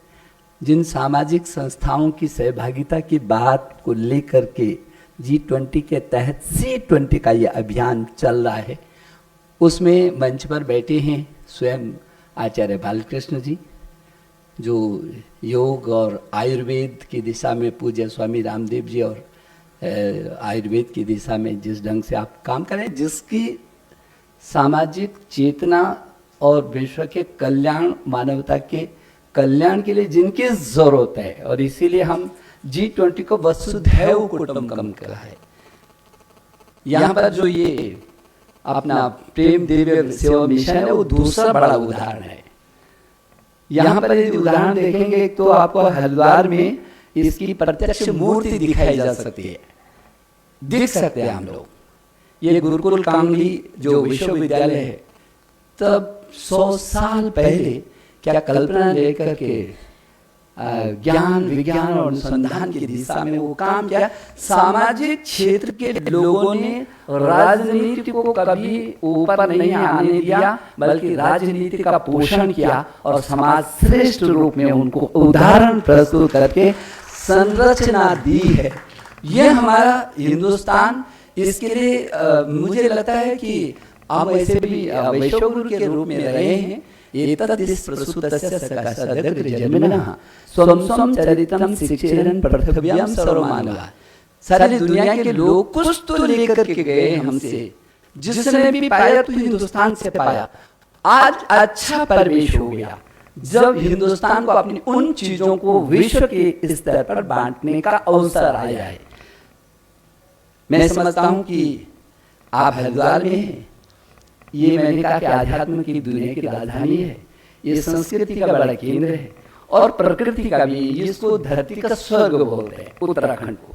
जिन सामाजिक संस्थाओं की सहभागिता की बात को लेकर के G20 के तहत C20 का ये अभियान चल रहा है, उसमें मंच पर बैठे हैं स्वयं आचार्य बालकृष्ण जी जो योग और आयुर्वेद की दिशा में पूज्य स्वामी रामदेव जी और आयुर्वेद की दिशा में जिस ढंग से आप काम करें, जिसकी सामाजिक चेतना और विश्व के कल्याण, मानवता के कल्याण के लिए जिनकी ज़रूरत है, और इसीलिए हम G20 को वसुधैव कुटुंबकम कहा है। यहाँ पर जो ये अपना प्रेम दिव्य सेवा मिशन है वो दूसरा बड़ा उदाहरण है। यहाँ पर यदि उदाहरण देखेंगे तो आपको हरिद्वार में इसकी प्रत्यक्ष मूर्ति दिखाई जा सकती है, दिख सकते हैं हम लोग। ये गुरुकुल कांगली जो विश्वविद्यालय है, तब 100 साल पहले क्या कल्पना लेकर के ज्ञान विज्ञान और अनुसंधान की दिशा में वो काम किया। सामाजिक क्षेत्र के लोगों ने राजनीति को कभी ऊपर नहीं आने दिया, बल्कि राजनीति का पोषण किया और समाज श्रेष्ठ रूप में उनको उदाहरण प्रस्तुत करके संरचना दी है। ये हमारा हिंदुस्तान, इसके लिए मुझे लगता है कि हम ऐसे भी वैश्वगुरु के रूप में रहे हैं। एतद् प्रसूतस्य सकाशादग्र जन्मनः स्वं स्वं चरितम शिक्षेरन् पृथिव्यां सर्वमानवा। सारी दुनिया के लोग कुछ तो लेकर के गए हमसे, जिसने भी पाया तो हिंदुस्तान से पाया। आज अच्छा परिवेश हो गया जब हिंदुस्तान को अपनी उन चीजों को विश्व के स्तर पर बांटने का अवसर आया है। मैं समझता हूं कि आप हरिद्वार में हैं, ये मैंने कहा कि आध्यात्म की दुनिया की राजधानी है, ये संस्कृति का बड़ा केंद्र है और प्रकृति का भी। इसको धरती का स्वर्ग बोलते हैं उत्तराखंड को।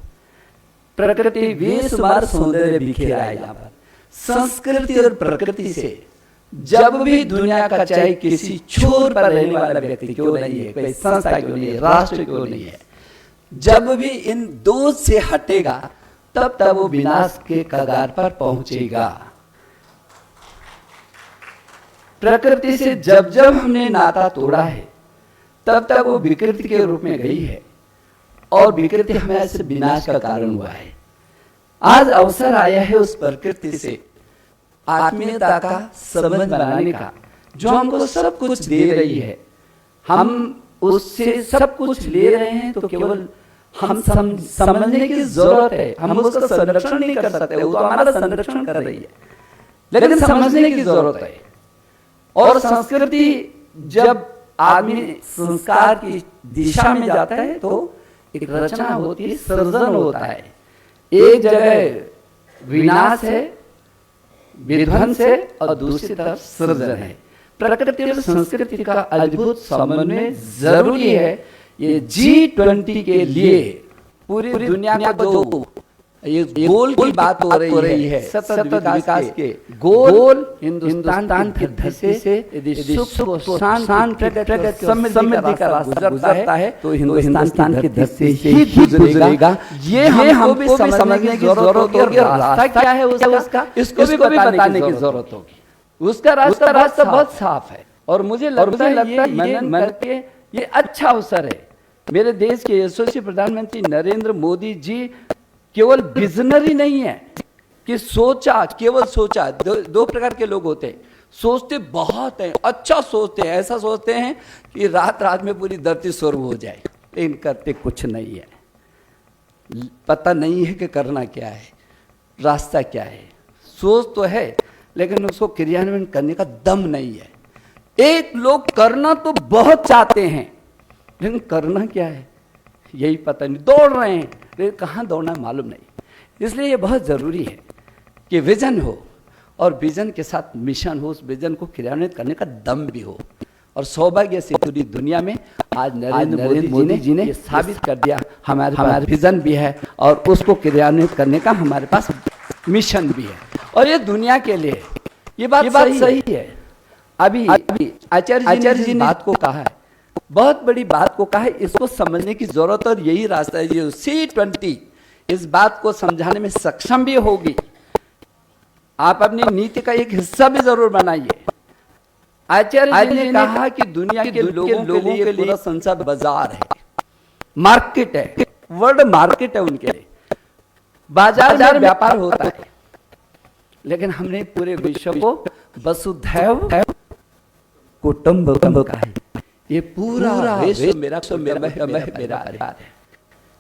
प्रकृति बेशुमार सौंदर्य बिखेरा है यहाँ पर। संस्कृति और प्रकृति से जब भी दुनिया का चाहे किसी छोर पर रहने वाला व्यक्ति क्यों नहीं है, कोई संस्था क्यों नहीं है, राष्ट्र क्यों नहीं है, जब भी इन दो से हटेगा तब तक वो विनाश के कगार पर पहुंचेगा। प्रकृति से जब जब हमने नाता तोड़ा है तब तक वो विकृति के रूप में गई है और विकृति हमें से विनाश का कारण हुआ है। आज अवसर आया है उस प्रकृति से आत्मीयता का संबंध बनाने का, जो हमको सब कुछ दे रही है। हम उससे सब कुछ ले रहे हैं तो केवल हम समझने की जरूरत है। हम उसका संरक्षण नहीं कर सकते, वो तो हमारा संरक्षण कर रही है, लेकिन समझने की जरूरत है। और संस्कृति जब आदमी संस्कार की दिशा में जाता है तो एक रचना होती है, सृजन होता है। एक जगह विनाश है, विध्वंस है और दूसरी तरफ सृजन है। प्रकृति और संस्कृति का अद्भुत समन्वय जरूरी है। ये G20 के लिए पूरी दुनिया का जो ये गोल की बात हो रही है, सतत विकास के गोल हिंदुस्तान की धरती से यदि सुख शांति समृद्धि का रास्ता गुजरता है तो हिंदुस्तान की धरती से ही गुजरेगा। ये हमको भी समझने की जरूरत होगी। रास्ता क्या है उसका, इसको भी बताने की जरूरत होगी। उसका रास्ता बहुत साफ है और मुझे लगता है ये अच्छा अवसर है। मेरे देश के यशस्वी प्रधानमंत्री नरेंद्र मोदी जी केवल विजनरी नहीं है कि केवल सोचा। दो प्रकार के लोग होते हैं, सोचते बहुत हैं, अच्छा सोचते हैं, ऐसा सोचते हैं कि रात में पूरी धरती स्वर्ग हो जाए, लेकिन करते कुछ नहीं है। पता नहीं है कि करना क्या है, रास्ता क्या है। सोच तो है लेकिन उसको क्रियान्वयन करने का दम नहीं है। एक लोग करना तो बहुत चाहते हैं लेकिन करना क्या है यही पता नहीं, दौड़ रहे हैं लेकिन कहाँ दौड़ना मालूम नहीं। इसलिए ये बहुत ज़रूरी है कि विजन हो और विजन के साथ मिशन हो, उस विजन को क्रियान्वित करने का दम भी हो। और सौभाग्य से पूरी दुनिया में आज नरेंद्र मोदी जी ने साबित कर दिया हमारे पास विजन भी है और उसको क्रियान्वित करने का हमारे पास मिशन भी है। और ये दुनिया के लिए ये बात सही है। अभी आचार्य जी ने बात को कहा है, बहुत बड़ी बात को कहा है, इसको समझने की जरूरत। और यही रास्ता है जो C20 इस बात को समझाने में सक्षम भी होगी। आप अपनी नीति का एक हिस्सा भी जरूर बनाइए। आचार्य जी ने कहा कि दुनिया के लोगों के लिए पूरा संसार बाजार है, मार्केट है, वर्ल्ड मार्केट है उनके लिए। बाजार में व्यापार होता है, लेकिन हमने पूरे विश्व को वसुधैव कुटुंबकम कहा है। ये पूरा विश्व मेरा परिवार है।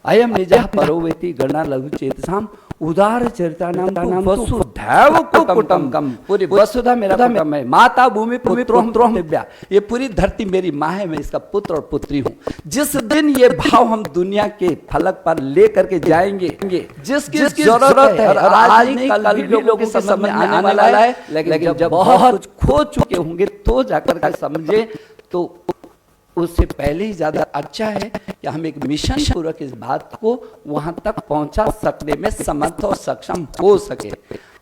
अयम निजः परो वेति गणा लघु चेतसाम उदार चरितानाम वसुधैव कुटुंबकम। पूरी वसुधा मेरा कुटुंब है। माता भूमि पुत्रोहम दिव्या, ये पूरी धरती मेरी माँ है, मैं इसका पुत्र और पुत्री हूँ। जिस दिन ये भाव हम दुनिया के फलक पर ले करके जाएंगे, जिसकी जरूरत है, और आज नहीं कल भी लोगों के समझ में आने वाला है, लेकिन जब बहुत कुछ खो चुके होंगे तो जाकर के समझे, तो उससे पहले ही ज्यादा अच्छा है कि हम एक मिशन पूर्वक इस बात को वहां तक पहुंचा सकने में समर्थ और सक्षम हो सके।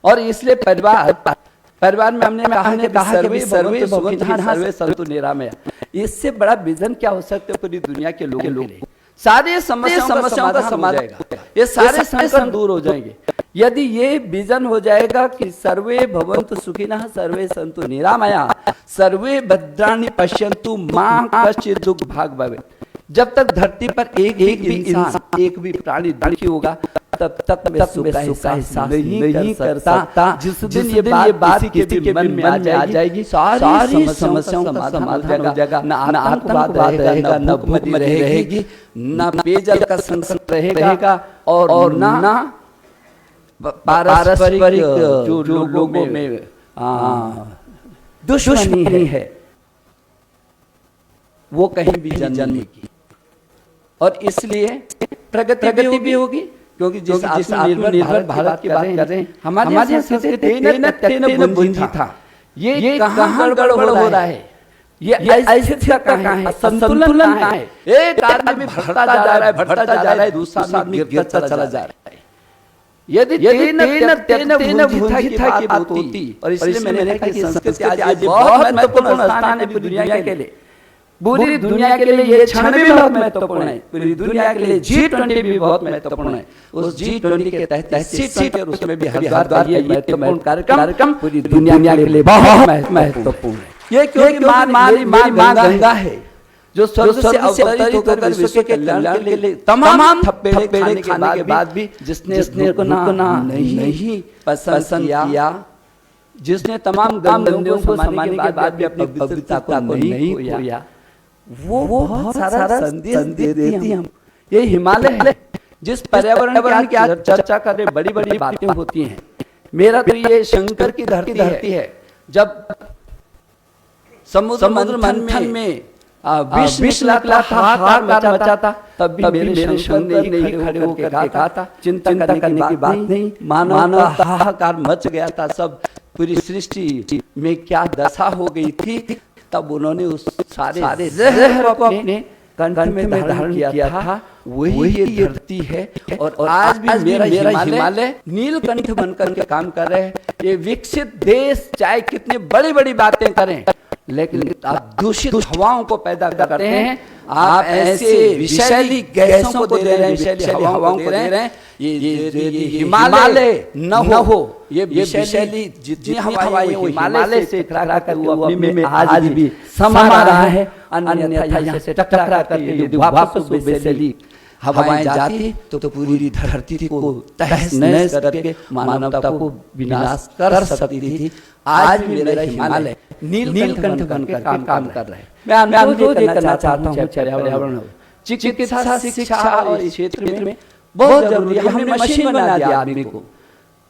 और इसलिए परिवार में हमने कहा कि सर्वे संतु निरामया। इससे बड़ा विजन क्या हो सकता है पूरी दुनिया के लोगों के लिए? सारे समस्याओं का समाधान होगा, ये सारे संकट दूर हो जाएंगे यदि ये विजन हो जाएगा कि सर्वे भवन्तु सुखिनः सर्वे सन्तु निरामया सर्वे भद्राणि पश्यन्तु मा कश्चित् दुःख भाग् भवेत्। जब तक धरती पर एक भी इंसान, एक भी प्राणी दुखी होगा तब तक मैं सुख का एहसास नहीं कर सकता। जिस दिन ये बात किसी के मन में आ जाएगी, सारी समस्याओं का समाधान हो जाएगा। न आतंकवाद रहेगा, न भूखमरी रहेगी, न पेयजल का संकट रहेगा, और ना पारस्परिक जो लोगों में दुश्मनी है वो कहीं भी जन्मेगी। और इसलिए प्रगति भी होगी, क्योंकि जिस आत्मनिर्भर भारत की बात कर रहे हैं, हमारे संस्कृति बुंदी था। ये कहाँ गड़बड़ हो रहा है, ये ऐसे कहाँ है, संतुलन कहाँ है? एक आदमी बढ़ता जा रहा है, दूसरा आदमी गिरता चला जा रहा है। यदि तेन बुद्धि था की बात होती, और इसलिए मैंने कहा कि संस्कृति आज बहुत महत्वपूर्ण स्थान है पूरी दुनिया के लिए। पूरी दुनिया के लिए ये क्षण भी बहुत महत्वपूर्ण है, पूरी दुनिया के लिए G20 भी बहुत महत्वपूर्ण है। उस G20 के तहत सीट और उसमें भी हरिद्वार ये महत्वपूर्ण कार्यक्रम पूरी दुनिया के लिए बहुत महत्वपूर्ण है। ये क्योंकि माँ गंगा है जो स्वर्ग से अवतरित होकर विश्व के कल्याण के लिए तमाम थप्पड़े खाने के बाद भी जिसने को नहीं पसंद किया, जिसने तमाम गंदगियों को समाने के बाद भी अपनी पवित्रता को नहीं खोया, वो बहुत सारा संदेश देती हम। ये हिमालय है जिस पर्यावरण की आज चर्चा कर रहे, बड़ी बड़ी बातें होती हैं। मेरा तो ये शंकर की धरती है। जब समुद्र मंथन में विष हाहाकार मचा था, तब भी मेरे शंकर ने खड़े होकर कहा था, चिंता करने की बात नहीं, मानव हाहाकार मच गया था, सब पूरी सृष्टि में क्या दशा हो गई थी। तब उन्होंने उस सारे जहर को अपने कंठ में धारण किया था। वही ये धरती है, और आज भी मेरा हिमालय नीलकंठ बनकर के काम कर रहे हैं। ये विकसित देश चाहे कितनी बड़ी बड़ी बातें करें, लेकिन आप दूषित हवाओं को पैदा करते हैं, आप ऐसे विषैली गैसों को दे रहे हैं, विषैली हवाओं को दे रहे हैं। ये हिमालय न हो, ये विषैली जितनी हवाएं वो हिमालय से टकरा कर वो अपने में आज भी समा रहा है, अन्यथा यहाँ से टकरा करके वापस विषैली हवाएं जाती तो पूरी धरती को तहस नहस करके मानवता को विनाश कर सकती थी। आज भी मेरा हिमालय नीलकंठ बनकर काम कर रहा है। मैं आपको कहना चाहता हूँ, पर्यावरण चिकित्सा शिक्षा और इस क्षेत्र में बहुत जरूरी है। हमने मशीन बना दिया आदमी को।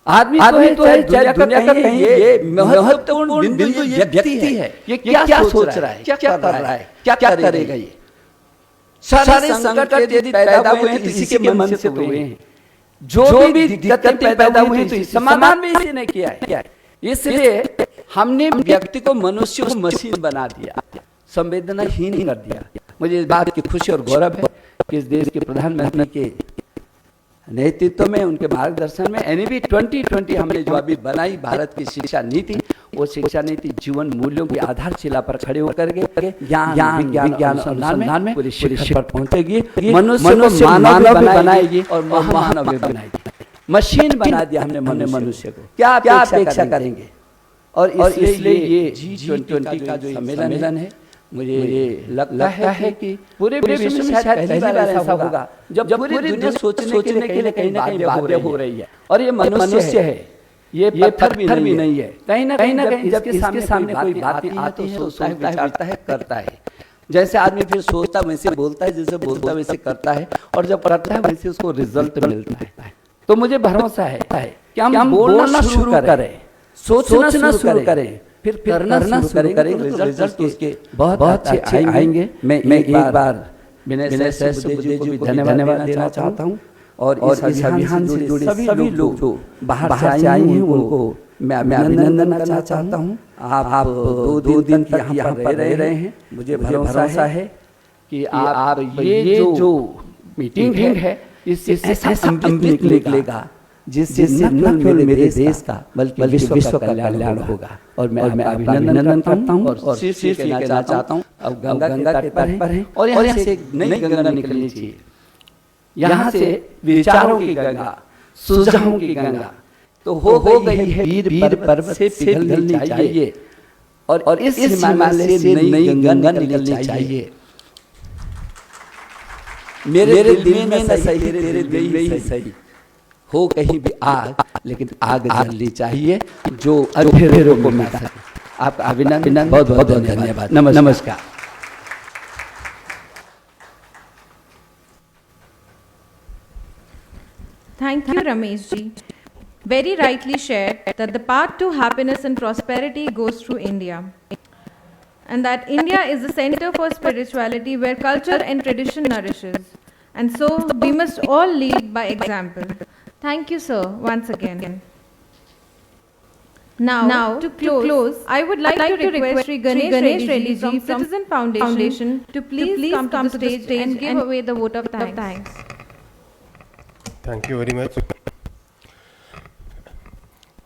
आदमी तो है दुनिया का कहीं ये महत्वपूर्ण बिंदु व्यक्ति है। ये क्या सोच रहा है, क्या कर रहा है, क्या करेगा? ये सारे संकट यदि पैदा हुए हैं तो इसी के मन से हुए हैं। जो भी दिक्कतें पैदा हुई हैं तो समाधान भी इसी ने किया है। इसलिए हमने व्यक्ति को, मनुष्य को मशीन बना दिया, संवेदनाहीन कर दिया। मुझे इस बात की खुशी और गौरव है कि इस देश के प्रधानमंत्री के नेतृत्व में, उनके मार्गदर्शन में NEP 2020 हमने जो अभी बनाई भारत की शिक्षा नीति, वो शिक्षा नीति जीवन मूल्यों की आधारशिला पर खड़े होकर के ज्ञान विज्ञान अनुसंधान में पूरी शिखर पर पहुंचेगी। मनुष्य मानव बनाएगी और महामानव बनाएगी। मशीन बना दिया हमने मनुष्य को। क्या अपेक्षा करेंगे? और इसलिए ये G20 का जो सम्मेलन है, मुझे लगता है कि पूरे विश्व में शायद पहली बार ऐसा होगा जब पूरी दुनिया सोचने के लिए कहीं ना कहीं बातें हो रही है। और ये मनुष्य है, ये पत्थर भी नहीं है। कहीं ना कहीं जब इसके सामने कोई बात आती है तो सोचता है, विचारता है, करता है। जैसे आदमी फिर सोचता है वैसे बोलता है, जैसे बोलता है वैसे करता है, और जब करता है वैसे उसको रिजल्ट मिलता है। तो मुझे भरोसा है कि हम बोलना शुरू करें, सोचना शुरू करें, फिर करना शुरू करेंगे तो रिजल्ट उसके बहुत अच्छे आएंगे। मैं एक बार विनय से भी धन्यवाद देना चाहता हूँ, और इस अभियान से जुड़े सभी लोग जो बाहर से आए हैं उनको मैं अभिनंदन करना चाहता हूँ। आप 2 दिन तक यहाँ पर रहे हैं। मुझे भरोसा है कि आप ये जो मीटिंग है इससे ऐसा अमृत निकलेगा जिससे न केवल मेरे देश का बल्कि विश्व का कल्याण होगा। और मैं अभिनंदन करता हूँ और सिर्फ कहना चाहता हूँ, अब गंगा के तट पर हैं और यहाँ से एक नई गंगा निकलनी चाहिए। यहाँ से विचारों की गंगा, सुझावों की गंगा तो हो गई है, वीर पर्वत से पिघलनी चाहिए, और इस हिमालय से नई गंगा निकलनी चाहिए। मेरे दिल में न सही, तेरे दिल में ही सही। हो कहीं भी आग, लेकिन आग जलनी चाहिए जो अंधेरों को मिटा सके। आपका अभिनंदन, बहुत बहुत धन्यवाद। नमस्कार। Thank you, Ramesh ji. Very rightly shared that the path to happiness and prosperity goes through India. And that India is the center for spirituality where culture and tradition nourishes. And so we must all lead by example. Thank you, sir, once again. Now to close, I would like to request Sri Ganesh Reddy ji from Citizen Foundation to please come to the stage and give away the vote of thanks. Thank you very much.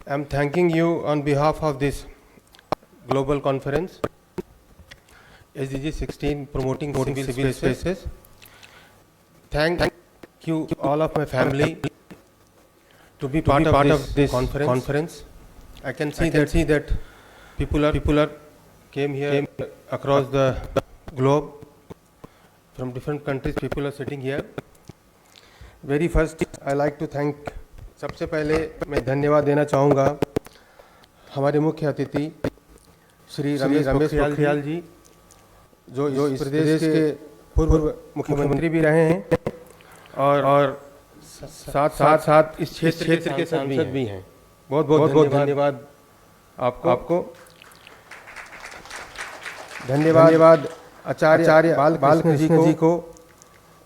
I am thanking you on behalf of this global conference, SDG 16, promoting civil spaces. Thank you all of my family to be part of this conference. I can see that people are came here across the globe from different countries. People are sitting here. Very first, I like to thank. सबसे पहले मैं धन्यवाद देना चाहूँगा हमारे मुख्य अतिथि श्री रमेश पोखरियाल जी, जो इस प्रदेश के पूर्व मुख्यमंत्री भी रहे हैं और साथ इस क्षेत्र के सांसद भी हैं। बहुत बहुत धन्यवाद आपको। धन्यवाद आचार्य बालकृष्ण जी को,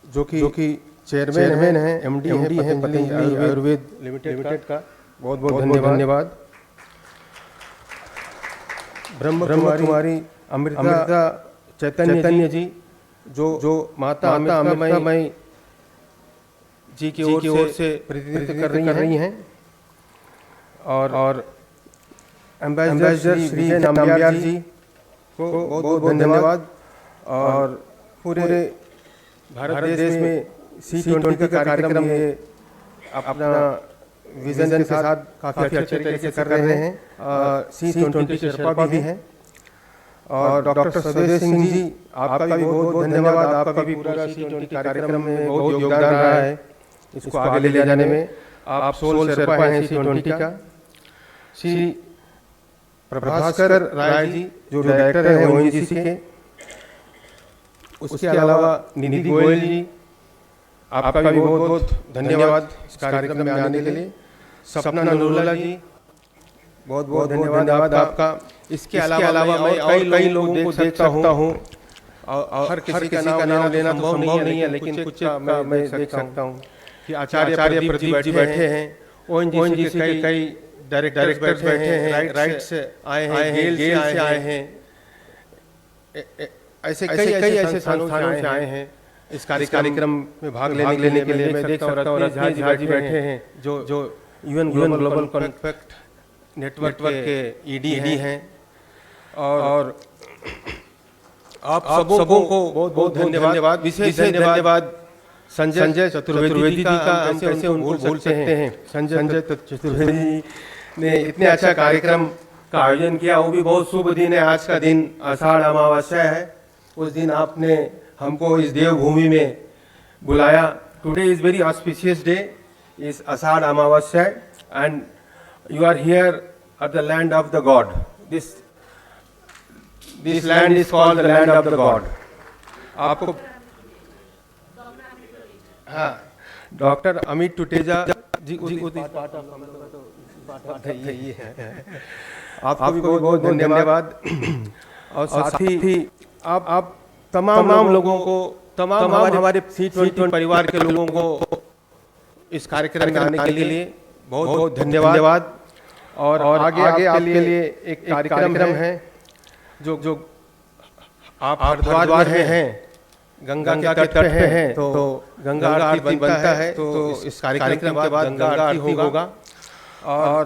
जो कि चेयरमैन हैं, एमडी हैं पतंजलि आयुर्वेद लिमिटेड का। बहुत बहुत धन्यवाद। ब्रह्म कुमारी अमृता चैतन्य जी, जो माता अमृतामयी जी की ओर से प्रतिनिधित्व कर रही हैं, और एम्बेसडर श्री नाम्बियार जी को बहुत बहुत धन्यवाद। और पूरे भारत देश में C20 का कार्यक्रम ये अपना विजन के साथ काफ़ी अच्छे तरीके से कर रहे हैं। C20 शेरपा भी हैं। और डॉक्टर स्वदेश सिंह जी, आपका भी बहुत बहुत धन्यवाद। आपका भी पूरा C20 कार्यक्रम में बहुत योगदान रहा है इसको आगे ले जाने में। आप सोल शेरपा हैं C20 का। श्री प्रभाकर राय जी, जो डायरेक्टर हैं ONGC के। उसके अलावा निधि गोयल जी, आपका भी बहुत बहुत धन्यवाद इस कार्यक्रम में आने के लिए। सपना नरूला जी, बहुत बहुत धन्यवाद आपका। इसके अलावा मैं कई लोगों को देख सकता हूँ, और हर किसी का नाम लेना तो संभव नहीं है, लेकिन कुछ मैं देख सकता हूँ कि आचार्य प्रदीप जी बैठे हैं, ONGC के कई डायरेक्टर्स बैठे हैं, राइट से आए हैं, गेल से आए हैं, ऐसे कई ऐसे संस्थानों से आए हैं इस कार्यक्रम में भाग लेने के लिए। मैं देख सकता हूँ राज जी बैठे हैं, जो UN ग्लोबल कॉन्टैक्ट नेटवर्क के ED हैं। और आप सबों को बहुत बहुत धन्यवाद। विशेष धन्यवाद संजय चतुर्वेदी जी का। कैसे उनको भूल सकते हैं। संजय चतुर्वेदी जी ने इतने अच्छा कार्यक्रम का आयोजन किया। वो भी बहुत शुभ दिन है। आज का दिन आषाढ़ अमावस्या है। उस दिन आपने हमको इस देवभूमि में बुलाया। Today is very auspicious day, is Ashadh Amavasya, and you are here at the land of the god. This land is called the land of the god. आपको हाँ, डॉक्टर अमित टुटेजा जी आपको भी बहुत बहुत धन्यवाद। और साथ ही आप तमाम लोगों को, तमाम हमारे C20 परिवार के लोगों को इस कार्यक्रम में आने के लिए बहुत बहुत धन्यवाद। और आगे आपके लिए एक कार्यक्रम है जो आप हरिद्वार हैं, गंगा के तट पे हैं, तो गंगा आरती बनता है। तो इस कार्यक्रम के बाद गंगा आरती होगा। और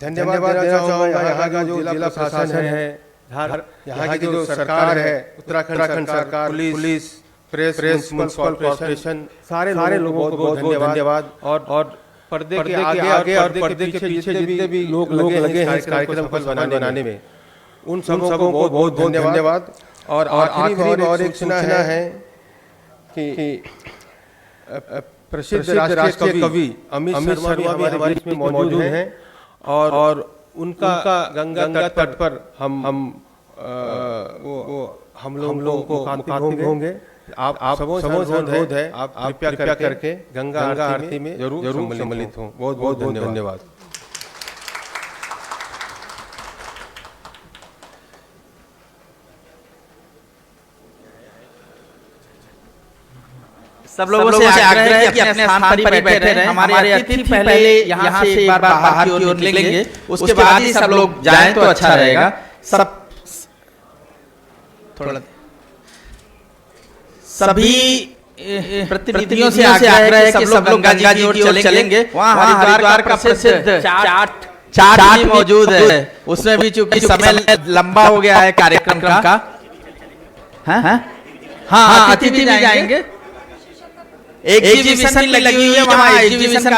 धन्यवाद देना चाहूँगा यहाँ का जो जिला प्रशासन है, यहाँ की जो सरकार है, उत्तराखंड सरकार, पुलिस, प्रेस, म्युनिसिपल कॉर्पोरेशन, सारे लोगों को बहुत बहुत धन्यवाद। और पर्दे के आगे और पर्दे के पीछे जितने भी लोग लगे हैं इस कार्यक्रम को बनाने में, उन सबको बहुत बहुत धन्यवाद। और आखिरी और एक सूचना है कि प्रसिद्ध राष्ट्रीय कवि अमित शर्मा भी हमारे बीच में मौजूद हैं और उनका गंगा तट पर हम लोगों को मुखातिब होंगे। आप अनुरोध है आप कृपया करके गंगा आरती में जरूर सम्मिलित हों। बहुत बहुत धन्यवाद। सब लोगों से आग्रह है कि अपने स्थान पर ही बैठे रहें। हमारे अतिथि पहले यहाँ से एक बार बाहर की ओर निकलेंगे, उसके बाद ही सब लोग जाएं तो अच्छा रहेगा। सब थोड़ा सभी प्रतिनिधियों से आग्रह है कि सब लोग गंगा जी की ओर चलेंगे। वहाँ हरिद्वार का प्रसिद्ध चाट भी मौजूद है। उसमें भी चूंकि समय लंबा हो गया है कार्यक्रम का। हाँ, अतिथि भी जाएंगे। एग्जीबिशन लगी हुई है वहाँ, एग्जीबिशन